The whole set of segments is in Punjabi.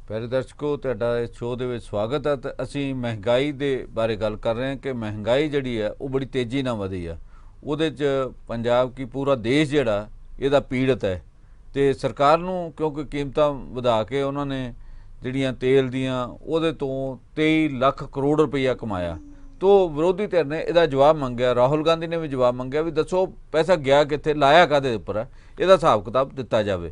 प्यारे दर्शकों, तुहाडा इस शो दे विच स्वागत है। तो असीं महंगाई दे बारे गल कर रहे हैं कि महंगाई जिहड़ी है वो बड़ी तेज़ी नाल वधी है। ਉਹਦੇ 'ਚ पंजाब की पूरा देश जिहड़ा ਇਹਦਾ पीड़ित है। तो सरकार ਨੂੰ क्योंकि कीमतां ਵਧਾ के उन्होंने ਜਿਹੜੀਆਂ तेल ਦੀਆਂ ਉਹਦੇ ਤੋਂ 23 ਲੱਖ ਕਰੋੜ ਰੁਪਈਆ ਕਮਾਇਆ। तो विरोधी धिर ने ਇਹਦਾ जवाब मंगया, राहुल गांधी ने भी जवाब मंगया भी दसो पैसा गया कित्थे, लाया काहदे उपर है, ਇਹਦਾ ਹਿਸਾਬ किताब दिता जाए।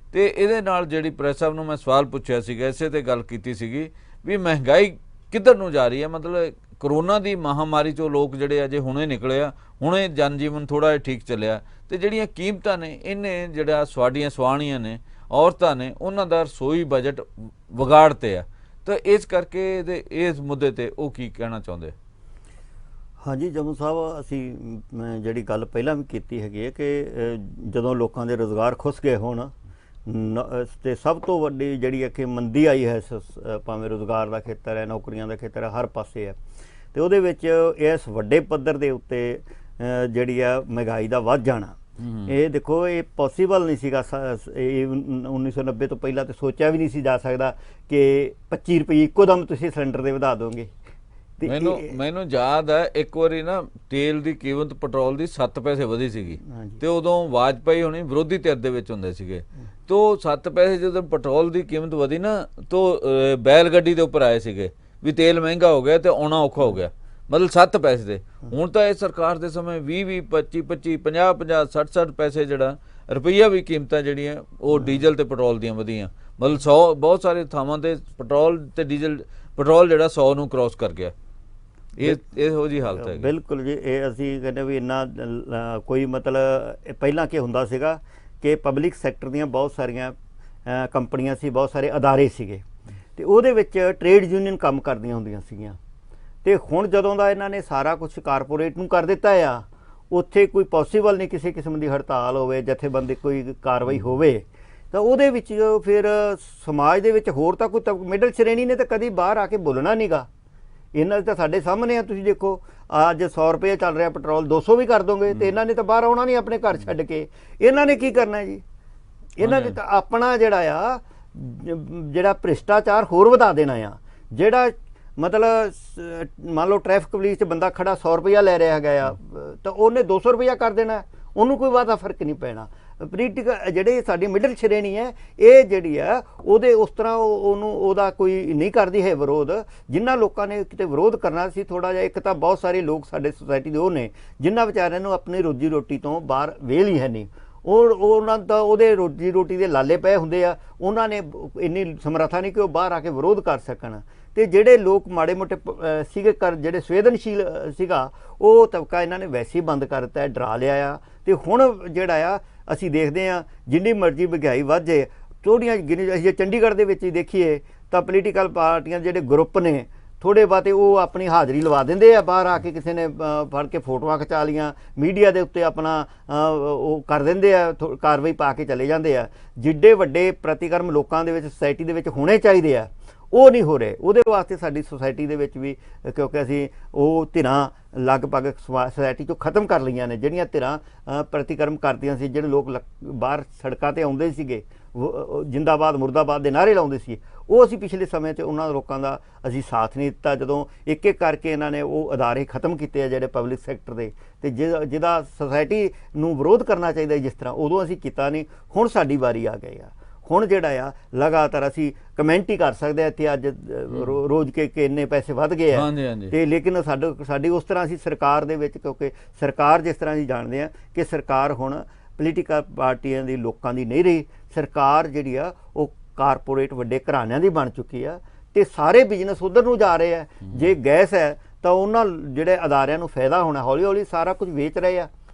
तो ये जी प्रैस साहब ਨੂੰ मैं सवाल पूछा सीगा, इसे ते गल कीती सीगी भी महंगाई किधर नूं जा रही है। मतलब करोना की महामारी चो लोग जिहड़े अजे हुणे निकले आ, हुणे जनजीवन थोड़ा जिहा ठीक चलिया। तो जिहड़ियां कीमतां ने इन्हें जिहड़ा स्वाडियां सुआणियां ने औरतां ने उन्हां दा रसोई बजट विगाड़ते आ। तो इस करके इस मुद्दे ते वो की कहना चाहुंदे? हाँ जी जम्मू साहब, असी जिहड़ी गल पहलां भी कीती हैगी है कि जदों लोकां दे रोज़गार खुस गए होण तो सब तो वड्डी जिहड़ी है कि मंदी आई है, भावें रोज़गार का खेतर है, नौकरियां का खेतर है, हर पासे है। तो उहदे विच इस वड्डे पद्धर दे उत्ते जिहड़ी है महंगाई दा वध जाना, ये देखो ये पॉसीबल नहीं सीगा। 1990 तो पहला तो सोचा भी नहीं सी जा सकदा कि 25 रुपये इक्को दम तुसीं सिलेंडर दे वधा दोगे। मैनू याद है एक बारी ना तेल की कीमत पेट्रोल की 7 पैसे वधी सीगी तो उदों वाजपेयी होनी विरोधी धिर दे विच हुंदे सीगे। तो 7 पैसे जो पेट्रोल की कीमत वधी ना तो बैल गड्डी दे उपर आए सीगे भी तेल महंगा हो गया तो आउणा औखा हो गया। मतलब 7 पैसे दे हुण तां इस सरकार दे समय 20 25 25 50 50 60 पैसे जिहड़ा रुपया भी कीमतां जिहड़ियां वो डीजल ते पेट्रोल दियां वधियां। मतलब 100 बहुत सारे थावां ते पेट्रोल ते डीजल पेट्रोल जिहड़ा 100 नूं क्रॉस कर गया। ਇਹੋ ਜੀ ਹਾਲਤ ਹੈ। बिल्कुल जी, ये ਅਸੀਂ ਕਹਿੰਦੇ ਵੀ ਇੰਨਾ ਕੋਈ ਮਤਲਬ ਪਹਿਲਾਂ ਕੀ ਹੁੰਦਾ ਸੀਗਾ ਕਿ ਪਬਲਿਕ ਸੈਕਟਰ ਦੀਆਂ ਬਹੁਤ ਸਾਰੀਆਂ ਕੰਪਨੀਆਂ ਸੀ, ਬਹੁਤ ਸਾਰੇ ਅਦਾਰੇ ਸੀਗੇ ਤੇ ਉਹਦੇ ਵਿੱਚ ਟ੍ਰੇਡ ਯੂਨੀਅਨ ਕੰਮ ਕਰਦੀਆਂ ਹੁੰਦੀਆਂ ਸੀਗੀਆਂ। ਤੇ ਹੁਣ ਜਦੋਂ ਦਾ ਇਹਨਾਂ ਨੇ ਸਾਰਾ ਕੁਝ ਕਾਰਪੋਰੇਟ ਨੂੰ ਕਰ ਦਿੱਤਾ ਆ, ਉੱਥੇ ਕੋਈ ਪੋਸੀਬਲ ਨਹੀਂ ਕਿਸੇ ਕਿਸਮ ਦੀ ਹੜਤਾਲ ਹੋਵੇ, ਜਥੇਬੰਦੀ ਕੋਈ ਕਾਰਵਾਈ ਹੋਵੇ। ਤਾਂ ਉਹਦੇ ਵਿੱਚ ਫਿਰ ਸਮਾਜ ਦੇ ਵਿੱਚ ਹੋਰ ਤਾਂ ਕੋਈ ਮਿਡਲ ਸ਼੍ਰੇਣੀ ਨੇ ਤਾਂ ਕਦੀ ਬਾਹਰ ਆ ਕੇ ਬੋਲਣਾ ਨਹੀਂਗਾ। ਇਹਨਾਂ ਦੇ ਤਾਂ ਸਾਡੇ ਸਾਹਮਣੇ ਆ, ਤੁਸੀਂ ਦੇਖੋ ਅੱਜ 100 ਰੁਪਏ ਚੱਲ ਰਿਹਾ ਪੈਟਰੋਲ 200 ਵੀ ਕਰ ਦੋਗੇ ਤੇ ਇਹਨਾਂ ਨੇ ਤਾਂ ਬਾਹਰ ਆਉਣਾ ਨਹੀਂ ਆਪਣੇ ਘਰ ਛੱਡ ਕੇ। ਇਹਨਾਂ ਨੇ ਕੀ ਕਰਨਾ ਜੀ? ਇਹਨਾਂ ਨੇ ਤਾਂ ਆਪਣਾ ਜਿਹੜਾ ਭ੍ਰਿਸ਼ਟਾਚਾਰ ਹੋਰ ਵਧਾ ਦੇਣਾ ਆ। ਜਿਹੜਾ ਮਤਲਬ ਮੰਨ ਲਓ ਟ੍ਰੈਫਿਕ ਪੁਲਿਸ 'ਚ ਬੰਦਾ ਖੜਾ 100 ਰੁਪਇਆ ਲੈ ਰਿਹਾ ਹੈਗਾ ਆ ਤਾਂ ਉਹਨੇ 200 ਰੁਪਇਆ ਕਰ ਦੇਣਾ, ਉਹਨੂੰ ਕੋਈ ਵਾਧਾ ਫਰਕ ਨਹੀਂ ਪੈਣਾ। ਪੋਲੀਟੀਕਲ ਜਿਹੜੀ ਸਾਡੀ ਮਿਡਲ ਸ਼੍ਰੇਣੀ ਹੈ ਇਹ ਜਿਹੜੀ ਆ ਉਹਦੇ ਉਸ ਤਰ੍ਹਾਂ ਉਹਦਾ ਕੋਈ ਨਹੀਂ ਕਰਦੀ ਹੈ ਵਿਰੋਧ। ਜਿਨ੍ਹਾਂ ਲੋਕਾਂ ਨੇ ਕਿਤੇ ਵਿਰੋਧ ਕਰਨਾ ਸੀ ਥੋੜ੍ਹਾ ਜਿਹਾ, ਇੱਕ ਤਾਂ ਬਹੁਤ ਸਾਰੇ ਲੋਕ ਸਾਡੇ ਸੁਸਾਇਟੀ ਦੇ ਉਹ ਨੇ ਜਿਨ੍ਹਾਂ ਵਿਚਾਰਿਆਂ ਨੂੰ ਆਪਣੀ ਰੋਜੀ ਰੋਟੀ ਤੋਂ ਬਾਹਰ ਵੇਲ ਹੀ ਹੈ ਨਹੀਂ। ਉਹਨਾਂ ਦਾ ਉਹਦੇ ਰੋਜੀ ਰੋਟੀ ਦੇ ਲਾਲੇ ਪਏ ਹੁੰਦੇ ਆ, ਉਹਨਾਂ ਨੇ ਇੰਨੀ ਸਮਰੱਥਾ ਨਹੀਂ ਕਿ ਉਹ ਬਾਹਰ ਆ ਕੇ ਵਿਰੋਧ ਕਰ ਸਕਣ। ਤੇ ਜਿਹੜੇ ਲੋਕ ਮਾੜੇ ਮੋਟੇ ਸੀਗੇ ਜਿਹੜੇ ਸੰਵੇਦਨਸ਼ੀਲ ਸੀਗਾ ਉਹ ਤਬਕਾ ਇਹਨਾਂ ਨੇ ਵੈਸੇ ਹੀ ਬੰਦ ਕਰ ਦਿੱਤਾ, ਡਰਾ ਲਿਆ ਆ। ਤੇ ਹੁਣ ਜਿਹੜਾ ਆ ਅਸੀਂ ਦੇਖਦੇ ਹਾਂ ਜਿੰਨੀ ਮਰਜ਼ੀ ਮਹਿੰਗਾਈ ਵੱਧ ਜਾਏ, ਥੋੜ੍ਹੀਆਂ ਗਿਣੀ ਅਸੀਂ ਜੇ ਚੰਡੀਗੜ੍ਹ ਦੇ ਵਿੱਚ ਹੀ ਦੇਖੀਏ ਤਾਂ ਪੋਲੀਟੀਕਲ ਪਾਰਟੀਆਂ ਜਿਹੜੇ ਗਰੁੱਪ ਨੇ ਥੋੜ੍ਹੇ ਬਹੁਤੇ ਉਹ ਆਪਣੀ ਹਾਜ਼ਰੀ ਲਵਾ ਦਿੰਦੇ ਆ, ਬਾਹਰ ਆ ਕੇ ਕਿਸੇ ਨੇ ਫੜ ਕੇ ਫੋਟੋਆਂ ਖਿਚਾ ਲਈਆਂ, ਮੀਡੀਆ ਦੇ ਉੱਤੇ ਆਪਣਾ ਉਹ ਕਰ ਦਿੰਦੇ ਆ, ਕਾਰਵਾਈ ਪਾ ਕੇ ਚਲੇ ਜਾਂਦੇ ਆ। ਜਿੱਡੇ ਵੱਡੇ ਪ੍ਰਤੀਕਰਮ ਲੋਕਾਂ ਦੇ ਵਿੱਚ ਸੁਸਾਇਟੀ ਦੇ ਵਿੱਚ ਹੋਣੇ ਚਾਹੀਦੇ ਆ ਉਹ ਨਹੀਂ ਹੋ ਰਹੇ। ਉਹਦੇ ਵਾਸਤੇ ਸਾਡੀ ਸੁਸਾਇਟੀ ਦੇ ਵਿੱਚ ਵੀ ਕਿਉਂਕਿ ਅਸੀਂ ਉਹ ਧਿਰਾਂ ਲਗਭਗ ਸੁਸਾਇਟੀ 'ਚੋਂ ਖਤਮ ਕਰ ਲਈਆਂ ਨੇ ਜਿਹੜੀਆਂ ਧਿਰਾਂ ਪ੍ਰਤੀਕਰਮ ਕਰਦੀਆਂ ਸੀ। ਜਿਹੜੇ ਲੋਕ ਬਾਹਰ ਸੜਕਾਂ 'ਤੇ ਆਉਂਦੇ ਸੀਗੇ, ਜਿੰਦਾਬਾਦ ਮੁਰਦਾਬਾਦ ਦੇ ਨਾਅਰੇ ਲਾਉਂਦੇ ਸੀ, ਉਹ ਅਸੀਂ ਪਿਛਲੇ ਸਮੇਂ 'ਚ ਉਹਨਾਂ ਲੋਕਾਂ ਦਾ ਅਸੀਂ ਸਾਥ ਨਹੀਂ ਦਿੱਤਾ। ਜਦੋਂ ਇੱਕ ਇੱਕ ਕਰਕੇ ਇਹਨਾਂ ਨੇ ਉਹ ਅਦਾਰੇ ਖਤਮ ਕੀਤੇ ਆ ਜਿਹੜੇ ਪਬਲਿਕ ਸੈਕਟਰ ਦੇ, ਅਤੇ ਜਿਹਦਾ ਸੁਸਾਇਟੀ ਨੂੰ ਵਿਰੋਧ ਕਰਨਾ ਚਾਹੀਦਾ ਜਿਸ ਤਰ੍ਹਾਂ, ਉਦੋਂ ਅਸੀਂ ਕੀਤਾ ਨਹੀਂ। ਹੁਣ ਸਾਡੀ ਵਾਰੀ ਆ ਗਈ ਆ। ਹੁਣ ਜਿਹੜਾ ਆ ਲਗਾਤਾਰ ਅਸੀਂ ਕਮੈਂਟ ਹੀ ਕਰ ਸਕਦੇ ਹਾਂ ਇੱਥੇ ਅੱਜ ਰੋਜ਼ ਕਿ ਇੰਨੇ ਪੈਸੇ ਵੱਧ ਗਏ ਆ। ਅਤੇ ਲੇਕਿਨ ਸਾਡੀ ਉਸ ਤਰ੍ਹਾਂ ਅਸੀਂ ਸਰਕਾਰ ਦੇ ਵਿੱਚ, ਕਿਉਂਕਿ ਸਰਕਾਰ ਜਿਸ ਤਰ੍ਹਾਂ ਅਸੀਂ ਜਾਣਦੇ ਹਾਂ ਕਿ ਸਰਕਾਰ ਹੁਣ ਪੋਲੀਟੀਕਲ ਪਾਰਟੀਆਂ ਦੀ ਲੋਕਾਂ ਦੀ ਨਹੀਂ ਰਹੀ। ਸਰਕਾਰ ਜਿਹੜੀ ਆ ਉਹ ਕਾਰਪੋਰੇਟ ਵੱਡੇ ਘਰਾਣਿਆਂ ਦੀ ਬਣ ਚੁੱਕੀ ਆ ਅਤੇ ਸਾਰੇ ਬਿਜ਼ਨਸ ਉੱਧਰ ਨੂੰ ਜਾ ਰਹੇ ਆ। ਜੇ ਗੈਸ ਹੈ ਤਾਂ ਉਹਨਾਂ ਜਿਹੜੇ ਅਦਾਰਿਆਂ ਨੂੰ ਫਾਇਦਾ ਹੋਣਾ, ਹੌਲੀ ਹੌਲੀ ਸਾਰਾ ਕੁਝ ਵੇਚ ਰਹੇ ਆ,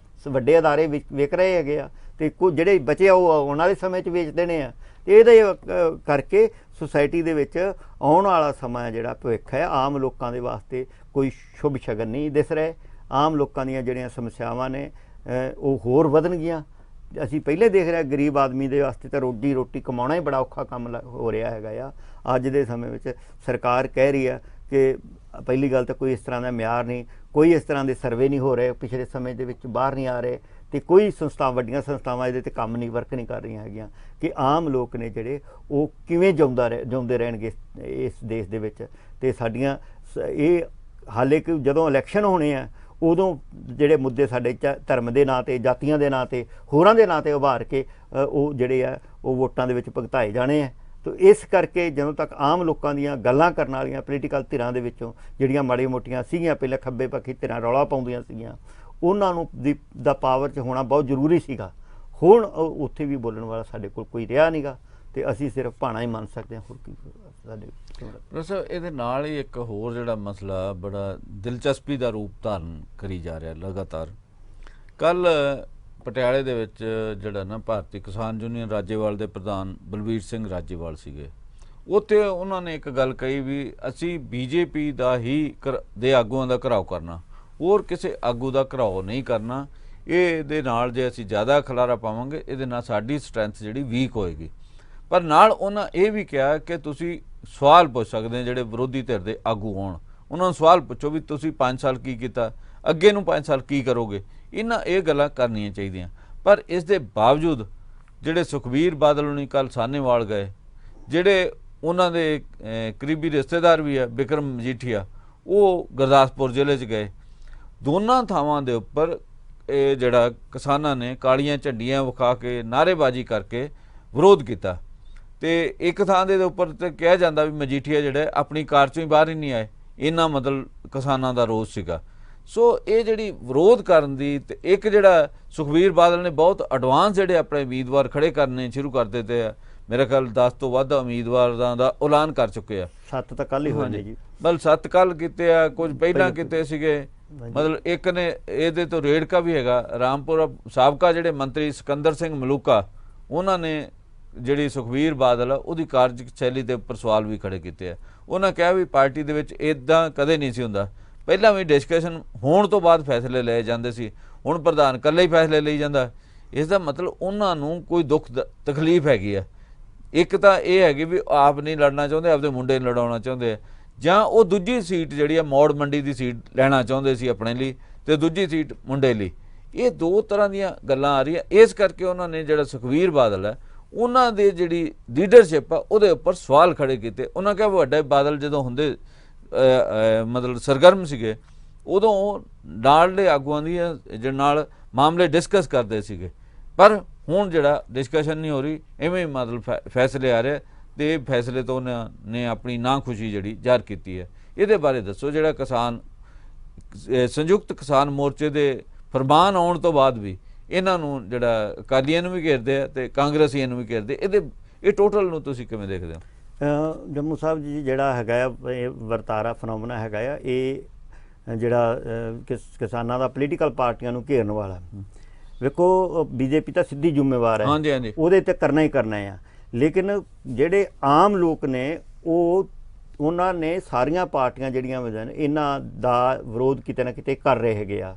ਵੱਡੇ ਅਦਾਰੇ ਵਿਕ ਰਹੇ ਹੈਗੇ ਆ ਅਤੇ ਕੁਝ ਜਿਹੜੇ ਬਚੇ ਆ ਉਹ ਆਉਣ ਵਾਲੇ ਸਮੇਂ 'ਚ ਵੇਚ ਦੇਣੇ ਆ। ਅਤੇ ਇਹਦੇ ਕਰਕੇ ਸੁਸਾਇਟੀ ਦੇ ਵਿੱਚ ਆਉਣ ਵਾਲਾ ਸਮਾਂ ਜਿਹੜਾ ਭਵਿੱਖ ਹੈ ਆਮ ਲੋਕਾਂ ਦੇ ਵਾਸਤੇ ਕੋਈ ਸ਼ੁਭ ਸ਼ਗਨ ਨਹੀਂ ਦਿਸ ਰਹੇ। ਆਮ ਲੋਕਾਂ ਦੀਆਂ ਜਿਹੜੀਆਂ ਸਮੱਸਿਆਵਾਂ ਨੇ ਉਹ ਹੋਰ ਵਧਣਗੀਆਂ। ਅਸੀਂ ਪਹਿਲੇ ਦੇਖ ਰਹੇ ਗਰੀਬ ਆਦਮੀ ਦੇ ਵਾਸਤੇ ਤਾਂ ਰੋਟੀ ਕਮਾਉਣਾ ਹੀ ਬੜਾ ਔਖਾ ਕੰਮ ਹੋ ਰਿਹਾ ਹੈਗਾ ਆ। ਅੱਜ ਦੇ ਸਮੇਂ ਵਿੱਚ ਸਰਕਾਰ ਕਹਿ ਰਹੀ ਆ ਕਿ ਪਹਿਲੀ ਗੱਲ ਤਾਂ ਕੋਈ ਇਸ ਤਰ੍ਹਾਂ ਦਾ ਮਿਆਰ ਨਹੀਂ, ਕੋਈ ਇਸ ਤਰ੍ਹਾਂ ਦੇ ਸਰਵੇ ਨਹੀਂ ਹੋ ਰਹੇ, ਪਿਛਲੇ ਸਮੇਂ ਦੇ ਵਿੱਚ ਬਾਹਰ ਨਹੀਂ ਆ ਰਹੇ ਤੇ ਕੋਈ ਸੰਸਥਾ ਵੱਡੀਆਂ ਸੰਸਥਾਵਾਂ ਇਹਦੇ ਤੇ ਕੰਮ ਨਹੀਂ ਵਰਕ ਨਹੀਂ ਕਰ ਰਹੀਆਂ ਹੈਗੀਆਂ ਕਿ ਆਮ ਲੋਕ ਨੇ ਜਿਹੜੇ ਉਹ ਕਿਵੇਂ ਜਿਉਂਦੇ ਰਹਿਣਗੇ ਇਸ ਦੇਸ਼ ਦੇ ਵਿੱਚ। ਤੇ ਸਾਡੀਆਂ ਇਹ ਹਾਲੇ ਕਿ ਜਦੋਂ ਇਲੈਕਸ਼ਨ ਹੋਣੇ ਆ ਉਦੋਂ ਜਿਹੜੇ ਮੁੱਦੇ ਸਾਡੇ ਧਰਮ ਦੇ ਨਾਂ ਤੇ, ਜਾਤੀਆਂ ਦੇ ਨਾਂ ਤੇ, ਹੋਰਾਂ ਦੇ ਨਾਂ ਤੇ ਉਭਾਰ ਕੇ ਉਹ ਜਿਹੜੇ ਆ ਉਹ ਵੋਟਾਂ ਦੇ ਵਿੱਚ ਭੁਗਤਾਏ ਜਾਣੇ ਆ। ਤੋ ਇਸ ਕਰਕੇ ਜਦੋਂ ਤੱਕ ਆਮ ਲੋਕਾਂ ਦੀਆਂ ਗੱਲਾਂ ਕਰਨ ਵਾਲੀਆਂ ਪੋਲੀਟੀਕਲ ਧਿਰਾਂ ਦੇ ਵਿੱਚੋਂ ਜਿਹੜੀਆਂ ਮਾੜੀਆਂ ਮੋਟੀਆਂ ਸੀਗੀਆਂ, ਪਹਿਲਾਂ ਖੱਬੇ ਪੱਖੀ ਧਿਰਾਂ ਰੌਲਾ ਪਾਉਂਦੀਆਂ ਸੀਗੀਆਂ, ਉਹਨਾਂ ਨੂੰ ਦਾ ਪਾਵਰ 'ਚ ਹੋਣਾ ਬਹੁਤ ਜ਼ਰੂਰੀ ਸੀਗਾ। ਹੁਣ ਉੱਥੇ ਵੀ ਬੋਲਣ ਵਾਲਾ ਸਾਡੇ ਕੋਲ ਕੋਈ ਰਿਹਾ ਨਹੀਂਗਾ ਤੇ ਅਸੀਂ ਸਿਰਫ ਭਾਣਾ ਹੀ ਮੰਨ ਸਕਦੇ ਹਾਂ। ਹੋਰ ਕੀ ਸਾਡੇ ਪ੍ਰੋਫੈਸਰ ਇਹਦੇ ਨਾਲ ਹੀ ਇੱਕ ਹੋਰ ਜਿਹੜਾ ਮਸਲਾ ਬੜਾ ਦਿਲਚਸਪੀ ਦਾ ਰੂਪ ਧਾਰਨ ਕਰੀ ਜਾ ਰਿਹਾ ਲਗਾਤਾਰ। ਕੱਲ ਪਟਿਆਲੇ ਦੇ ਵਿੱਚ ਜਿਹੜਾ ਨਾ ਭਾਰਤੀ ਕਿਸਾਨ ਯੂਨੀਅਨ ਰਾਜੇਵਾਲ ਦੇ ਪ੍ਰਧਾਨ ਬਲਵੀਰ ਸਿੰਘ ਰਾਜੇਵਾਲ ਸੀਗੇ, ਉੱਥੇ ਉਹਨਾਂ ਨੇ ਇੱਕ ਗੱਲ ਕਹੀ ਵੀ ਅਸੀਂ ਬੀਜੇਪੀ ਦਾ ਹੀ ਦੇ ਆਗੂਆਂ ਦਾ ਘਿਰਾਓ ਕਰਨਾ, ਹੋਰ ਕਿਸੇ ਆਗੂ ਦਾ ਘਿਰਾਓ ਨਹੀਂ ਕਰਨਾ। ਇਹਦੇ ਨਾਲ ਜੇ ਅਸੀਂ ਜ਼ਿਆਦਾ ਖਲਾਰਾ ਪਾਵਾਂਗੇ ਇਹਦੇ ਨਾਲ ਸਾਡੀ ਸਟਰੈਂਥ ਜਿਹੜੀ ਵੀਕ ਹੋਏਗੀ। ਪਰ ਨਾਲ ਉਹਨਾਂ ਇਹ ਵੀ ਕਿਹਾ ਕਿ ਤੁਸੀਂ ਸਵਾਲ ਪੁੱਛ ਸਕਦੇ ਹੋ, ਜਿਹੜੇ ਵਿਰੋਧੀ ਧਿਰ ਦੇ ਆਗੂ ਹੋਣ ਉਹਨਾਂ ਨੂੰ ਸਵਾਲ ਪੁੱਛੋ ਵੀ ਤੁਸੀਂ 5 ਸਾਲ ਕੀ ਕੀਤਾ, ਅੱਗੇ ਨੂੰ 5 ਸਾਲ ਕੀ ਕਰੋਗੇ। ਇਹ ਗੱਲਾਂ ਕਰਨੀਆਂ ਚਾਹੀਦੀਆਂ। ਪਰ ਇਸ ਦੇ ਬਾਵਜੂਦ ਜਿਹੜੇ ਸੁਖਬੀਰ ਬਾਦਲ ਹੁਣੀ ਕੱਲ੍ਹ ਸਾਹਨੇਵਾਲ ਗਏ, ਜਿਹੜੇ ਉਹਨਾਂ ਦੇ ਕਰੀਬੀ ਰਿਸ਼ਤੇਦਾਰ ਵੀ ਹੈ ਬਿਕਰਮ ਮਜੀਠੀਆ, ਉਹ ਗੁਰਦਾਸਪੁਰ ਜ਼ਿਲ੍ਹੇ 'ਚ ਗਏ। ਦੋਨਾਂ ਥਾਵਾਂ ਦੇ ਉੱਪਰ ਇਹ ਜਿਹੜਾ ਕਿਸਾਨਾਂ ਨੇ ਕਾਲੀਆਂ ਝੰਡੀਆਂ ਵਿਖਾ ਕੇ ਨਾਅਰੇਬਾਜ਼ੀ ਕਰਕੇ ਵਿਰੋਧ ਕੀਤਾ। ਤੇ ਇੱਕ ਥਾਂ ਦੇ ਉੱਪਰ ਤੇ ਕਿਹਾ ਜਾਂਦਾ ਵੀ ਮਜੀਠੀਆ ਜਿਹੜੇ ਆਪਣੀ ਕਾਰ 'ਚੋਂ ਹੀ ਬਾਹਰ ਹੀ ਨਹੀਂ ਆਏ, ਇਹਨਾਂ ਮਤਲਬ ਕਿਸਾਨਾਂ ਦਾ ਰੋਸ ਸੀਗਾ। ਸੋ ਇਹ ਜਿਹੜੀ ਵਿਰੋਧ ਕਰਨ ਦੀ ਤੇ ਇੱਕ ਜਿਹੜਾ ਸੁਖਬੀਰ ਬਾਦਲ ਨੇ ਬਹੁਤ ਐਡਵਾਂਸ ਜਿਹੜੇ ਆਪਣੇ ਉਮੀਦਵਾਰ ਖੜੇ ਕਰਨੇ ਸ਼ੁਰੂ ਕਰ ਦਿੱਤੇ ਆ, ਮੇਰੇ ਖਿਆਲ 10 ਤੋਂ ਵੱਧ ਉਮੀਦਵਾਰਾਂ ਦਾ ਐਲਾਨ ਕਰ ਚੁੱਕੇ ਆ। 7 ਤਾਂ ਕੱਲ੍ਹ ਹੀ ਹੋਏ ਨੇ ਜੀ, ਬਲ 7 ਕੱਲ੍ਹ ਕੀਤੇ ਆ, ਕੁਝ ਪਹਿਲਾਂ ਕੀਤੇ ਸੀਗੇ। ਮਤਲਬ ਇੱਕ ਨੇ ਇਹਦੇ ਤੋਂ ਰੇੜਕਾ ਵੀ ਹੈਗਾ, ਰਾਮਪੁਰਾ ਸਾਬਕਾ ਜਿਹੜੇ ਮੰਤਰੀ ਸਿਕੰਦਰ ਸਿੰਘ ਮਲੂਕਾ, ਉਹਨਾਂ ਨੇ ਜਿਹੜੀ ਸੁਖਬੀਰ ਬਾਦਲ ਆ ਉਹਦੀ ਕਾਰਜਸ਼ੈਲੀ ਦੇ ਉੱਪਰ ਸਵਾਲ ਵੀ ਖੜੇ ਕੀਤੇ ਆ। ਉਹਨਾਂ ਕਿਹਾ ਵੀ ਪਾਰਟੀ ਦੇ ਵਿੱਚ ਇੱਦਾਂ ਕਦੇ ਨਹੀਂ ਸੀ ਹੁੰਦਾ, ਪਹਿਲਾਂ ਵੀ ਡਿਸਕਸ਼ਨ ਹੋਣ ਤੋਂ ਬਾਅਦ ਫੈਸਲੇ ਲਏ ਜਾਂਦੇ ਸੀ, ਹੁਣ ਪ੍ਰਧਾਨ ਇਕੱਲੇ ਹੀ ਫੈਸਲੇ ਲਈ ਜਾਂਦਾ। ਇਸ ਦਾ ਮਤਲਬ ਉਹਨਾਂ ਨੂੰ ਕੋਈ ਦੁੱਖ ਤਕਲੀਫ ਹੈਗੀ ਆ। ਇੱਕ ਤਾਂ ਇਹ ਹੈਗੀ ਵੀ ਆਪ ਨਹੀਂ ਲੜਨਾ ਚਾਹੁੰਦੇ, ਆਪਦੇ ਮੁੰਡੇ ਨੂੰ ਲੜਾਉਣਾ ਚਾਹੁੰਦੇ ਆ, ਜਾਂ ਉਹ ਦੂਜੀ ਸੀਟ ਜਿਹੜੀ ਆ ਮੌੜ ਮੰਡੀ ਦੀ ਸੀਟ ਲੈਣਾ ਚਾਹੁੰਦੇ ਸੀ ਆਪਣੇ ਲਈ ਤੇ ਦੂਜੀ ਸੀਟ ਮੁੰਡੇ ਲਈ। ਇਹ ਦੋ ਤਰ੍ਹਾਂ ਦੀਆਂ ਗੱਲਾਂ ਆ ਰਹੀਆਂ। ਇਸ ਕਰਕੇ ਉਹਨਾਂ ਨੇ ਜਿਹੜਾ ਸੁਖਬੀਰ ਬਾਦਲ ਹੈ ਉਹਨਾਂ ਦੇ ਜਿਹੜੀ ਲੀਡਰਸ਼ਿਪ ਆ ਉਹਦੇ ਉੱਪਰ ਸਵਾਲ ਖੜੇ ਕੀਤੇ। ਉਹਨਾਂ ਕਿਹਾ ਵੱਡੇ ਬਾਦਲ ਜਦੋਂ ਹੁੰਦੇ ਮਤਲਬ ਸਰਗਰਮ ਸੀਗੇ ਉਦੋਂ ਨਾਲ ਦੇ ਆਗੂਆਂ ਦੀ ਜਿਹੜੇ ਨਾਲ ਮਾਮਲੇ ਡਿਸਕਸ ਕਰਦੇ ਸੀਗੇ, ਪਰ ਹੁਣ ਜਿਹੜਾ ਡਿਸਕਸ਼ਨ ਨਹੀਂ ਹੋ ਰਹੀ, ਐਵੇਂ ਮਤਲਬ ਫੈਸਲੇ ਆ ਰਹੇ ਤੇ ਫੈਸਲੇ ਤੋਂ ਉਹਨਾਂ ਨੇ ਆਪਣੀ ਨਾਖੁਸ਼ੀ ਜਿਹੜੀ ਜ਼ਾਹਰ ਕੀਤੀ ਹੈ। ਇਹਦੇ ਬਾਰੇ ਦੱਸੋ। ਜਿਹੜਾ ਕਿਸਾਨ ਸੰਯੁਕਤ ਕਿਸਾਨ ਮੋਰਚੇ ਦੇ ਫਰਮਾਨ ਆਉਣ ਤੋਂ ਬਾਅਦ ਵੀ ਇਹਨਾਂ ਨੂੰ ਜਿਹੜਾ ਅਕਾਲੀਆਂ ਨੂੰ ਵੀ ਘੇਰਦੇ ਆ ਤੇ ਕਾਂਗਰਸੀਆਂ ਨੂੰ ਵੀ ਘੇਰਦੇ, ਇਹ ਟੋਟਲ ਨੂੰ ਤੁਸੀਂ ਕਿਵੇਂ ਦੇਖਦੇ ਹੋ? ਜੰਮੂ ਸਾਹਿਬ ਜੀ ਜਿਹੜਾ ਹੈਗਾ ਆ ਇਹ ਵਰਤਾਰਾ ਫਨੋਮਨਾ ਹੈਗਾ ਆ, ਇਹ ਜਿਹੜਾ ਕਿਸਾਨਾਂ ਦਾ ਪੋਲੀਟੀਕਲ ਪਾਰਟੀਆਂ ਨੂੰ ਘੇਰਨ ਵਾਲਾ। ਵੇਖੋ ਬੀਜੇਪੀ ਤਾਂ ਸਿੱਧੀ ਜ਼ਿੰਮੇਵਾਰ ਹੈ, ਹਾਂਜੀ ਹਾਂਜੀ, ਉਹਦੇ ਤੇ ਕਰਨਾ ਹੀ ਕਰਨਾ ਆ। ਲੇਕਿਨ ਜਿਹੜੇ ਆਮ ਲੋਕ ਨੇ ਉਹਨਾਂ ਨੇ ਸਾਰੀਆਂ ਪਾਰਟੀਆਂ ਜਿਹੜੀਆਂ ਇਹਨਾਂ ਦਾ ਵਿਰੋਧ ਕਿਤੇ ਨਾ ਕਿਤੇ ਕਰ ਰਹੇ ਹੈਗੇ ਆ,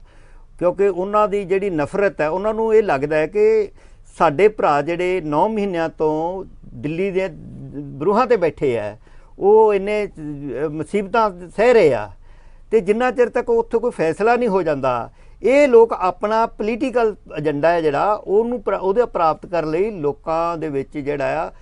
ਕਿਉਂਕਿ ਉਹਨਾਂ ਦੀ ਜਿਹੜੀ ਨਫ਼ਰਤ ਹੈ, ਉਹਨਾਂ ਨੂੰ ਇਹ ਲੱਗਦਾ ਹੈ ਕਿ ਸਾਡੇ ਭਰਾ ਜਿਹੜੇ 9 ਮਹੀਨਿਆਂ ਤੋਂ ਦਿੱਲੀ ਦੇ ਬਰੂਹਾਂ ਤੇ ਬੈਠੇ ਆ, ਉਹ ਇੰਨੇ ਮੁਸੀਬਤਾਂ ਸਹਿ ਰਹੇ ਆ, ਤੇ ਜਿੰਨਾ ਚਿਰ ਤੱਕ ਉੱਥੇ ਕੋਈ ਫੈਸਲਾ ਨਹੀਂ ਹੋ ਜਾਂਦਾ, ਇਹ ਲੋਕ ਆਪਣਾ ਪੋਲੀਟੀਕਲ ਏਜੰਡਾ ਹੈ ਜਿਹੜਾ ਉਹਦੇ ਪ੍ਰਾਪਤ ਕਰਨ ਲਈ ਲੋਕਾਂ ਦੇ ਵਿੱਚ ਜਿਹੜਾ ਆ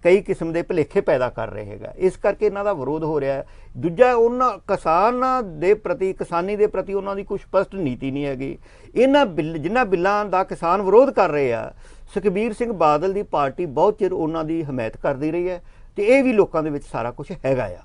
ਕਈ ਕਿਸਮ ਦੇ ਭੁਲੇਖੇ ਪੈਦਾ ਕਰ ਰਹੇ ਹੈਗਾ। ਇਸ ਕਰਕੇ ਇਹਨਾਂ ਦਾ ਵਿਰੋਧ ਹੋ ਰਿਹਾ ਹੈ। ਦੂਜਾ, ਉਹਨਾਂ ਕਿਸਾਨਾਂ ਦੇ ਪ੍ਰਤੀ, ਕਿਸਾਨੀ ਦੇ ਪ੍ਰਤੀ ਉਹਨਾਂ ਦੀ ਕੋਈ ਸਪਸ਼ਟ ਨੀਤੀ ਨਹੀਂ ਹੈਗੀ। ਜਿਨ੍ਹਾਂ ਬਿੱਲਾਂ ਦਾ ਕਿਸਾਨ ਵਿਰੋਧ ਕਰ ਰਹੇ ਆ, ਸੁਖਬੀਰ ਸਿੰਘ ਬਾਦਲ ਦੀ ਪਾਰਟੀ ਬਹੁਤ ਚਿਰ ਉਹਨਾਂ ਦੀ ਹਮਾਇਤ ਕਰਦੀ ਰਹੀ ਹੈ ਤੇ ਇਹ ਵੀ ਲੋਕਾਂ ਦੇ ਵਿੱਚ ਸਾਰਾ ਕੁਝ ਹੈਗਾ ਆ।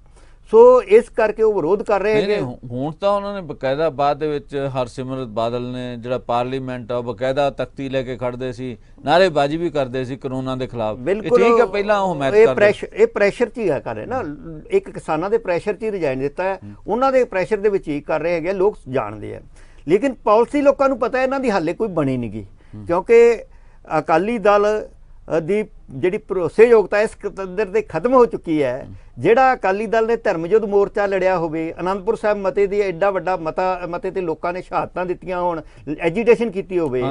ਸੋ ਇਸ ਕਰਕੇ ਉਹ ਵਿਰੋਧ ਕਰ ਰਹੇ ਹੈਗੇ। ਹੁਣ ਤਾਂ ਉਹਨਾਂ ਨੇ ਬਕਾਇਦਾ ਬਾਅਦ ਦੇ ਵਿੱਚ ਹਰਸਿਮਰਤ ਬਾਦਲ ਨੇ ਜਿਹੜਾ ਪਾਰਲੀਮੈਂਟ ਆ ਬਕਾਇਦਾ ਤਖਤੀ ਲੈ ਕੇ ਖੜਦੇ ਸੀ, ਨਾਅਰੇਬਾਜ਼ੀ ਵੀ ਕਰਦੇ ਸੀ ਕਾਨੂੰਨਾਂ ਦੇ ਖਿਲਾਫ। ਬਿਲਕੁਲ ਠੀਕ ਹੈ, ਪਹਿਲਾਂ ਉਹ ਹਮਾਇਤ ਕਰਦੇ, ਇਹ ਪ੍ਰੈਸ਼ਰ 'ਚ ਹੀ ਕਰ ਰਹੇ ਨਾ, ਇੱਕ ਕਿਸਾਨਾਂ ਦੇ ਪ੍ਰੈਸ਼ਰ 'ਚ ਹੀ ਰਿਜ਼ਾਈਨ ਦਿੱਤਾ ਹੈ, ਉਹਨਾਂ ਦੇ ਪ੍ਰੈਸ਼ਰ ਦੇ ਵਿੱਚ ਹੀ ਕਰ ਰਹੇ ਹੈਗੇ, ਲੋਕ ਜਾਣਦੇ ਆ। ਲੇਕਿਨ ਪਾਲਿਸੀ ਲੋਕਾਂ ਨੂੰ ਪਤਾ ਇਹਨਾਂ ਦੀ ਹਾਲੇ ਕੋਈ ਬਣੀ ਨਹੀਂ ਗਈ, ਕਿਉਂਕਿ ਅਕਾਲੀ ਦਲ ਦੀ ਜਿਹੜੀ ਭਰੋਸੇਯੋਗਤਾ ਇਸ ਕਦਰ ਤੇ ਖਤਮ ਹੋ ਚੁੱਕੀ ਹੈ। ਜਿਹੜਾ ਅਕਾਲੀ ਦਲ ਨੇ ਧਰਮ ਯੁੱਧ ਮੋਰਚਾ ਲੜਿਆ ਹੋਵੇ, ਅਨੰਦਪੁਰ ਸਾਹਿਬ ਮਤੇ ਦੀ ਐਡਾ ਵੱਡਾ ਮਤੇ ਤੇ ਲੋਕਾਂ ਨੇ ਸ਼ਹਾਦਤਾਂ ਦਿੱਤੀਆਂ ਹੋਣ, ਐਜੀਟੇਸ਼ਨ ਕੀਤੀ ਹੋਵੇ,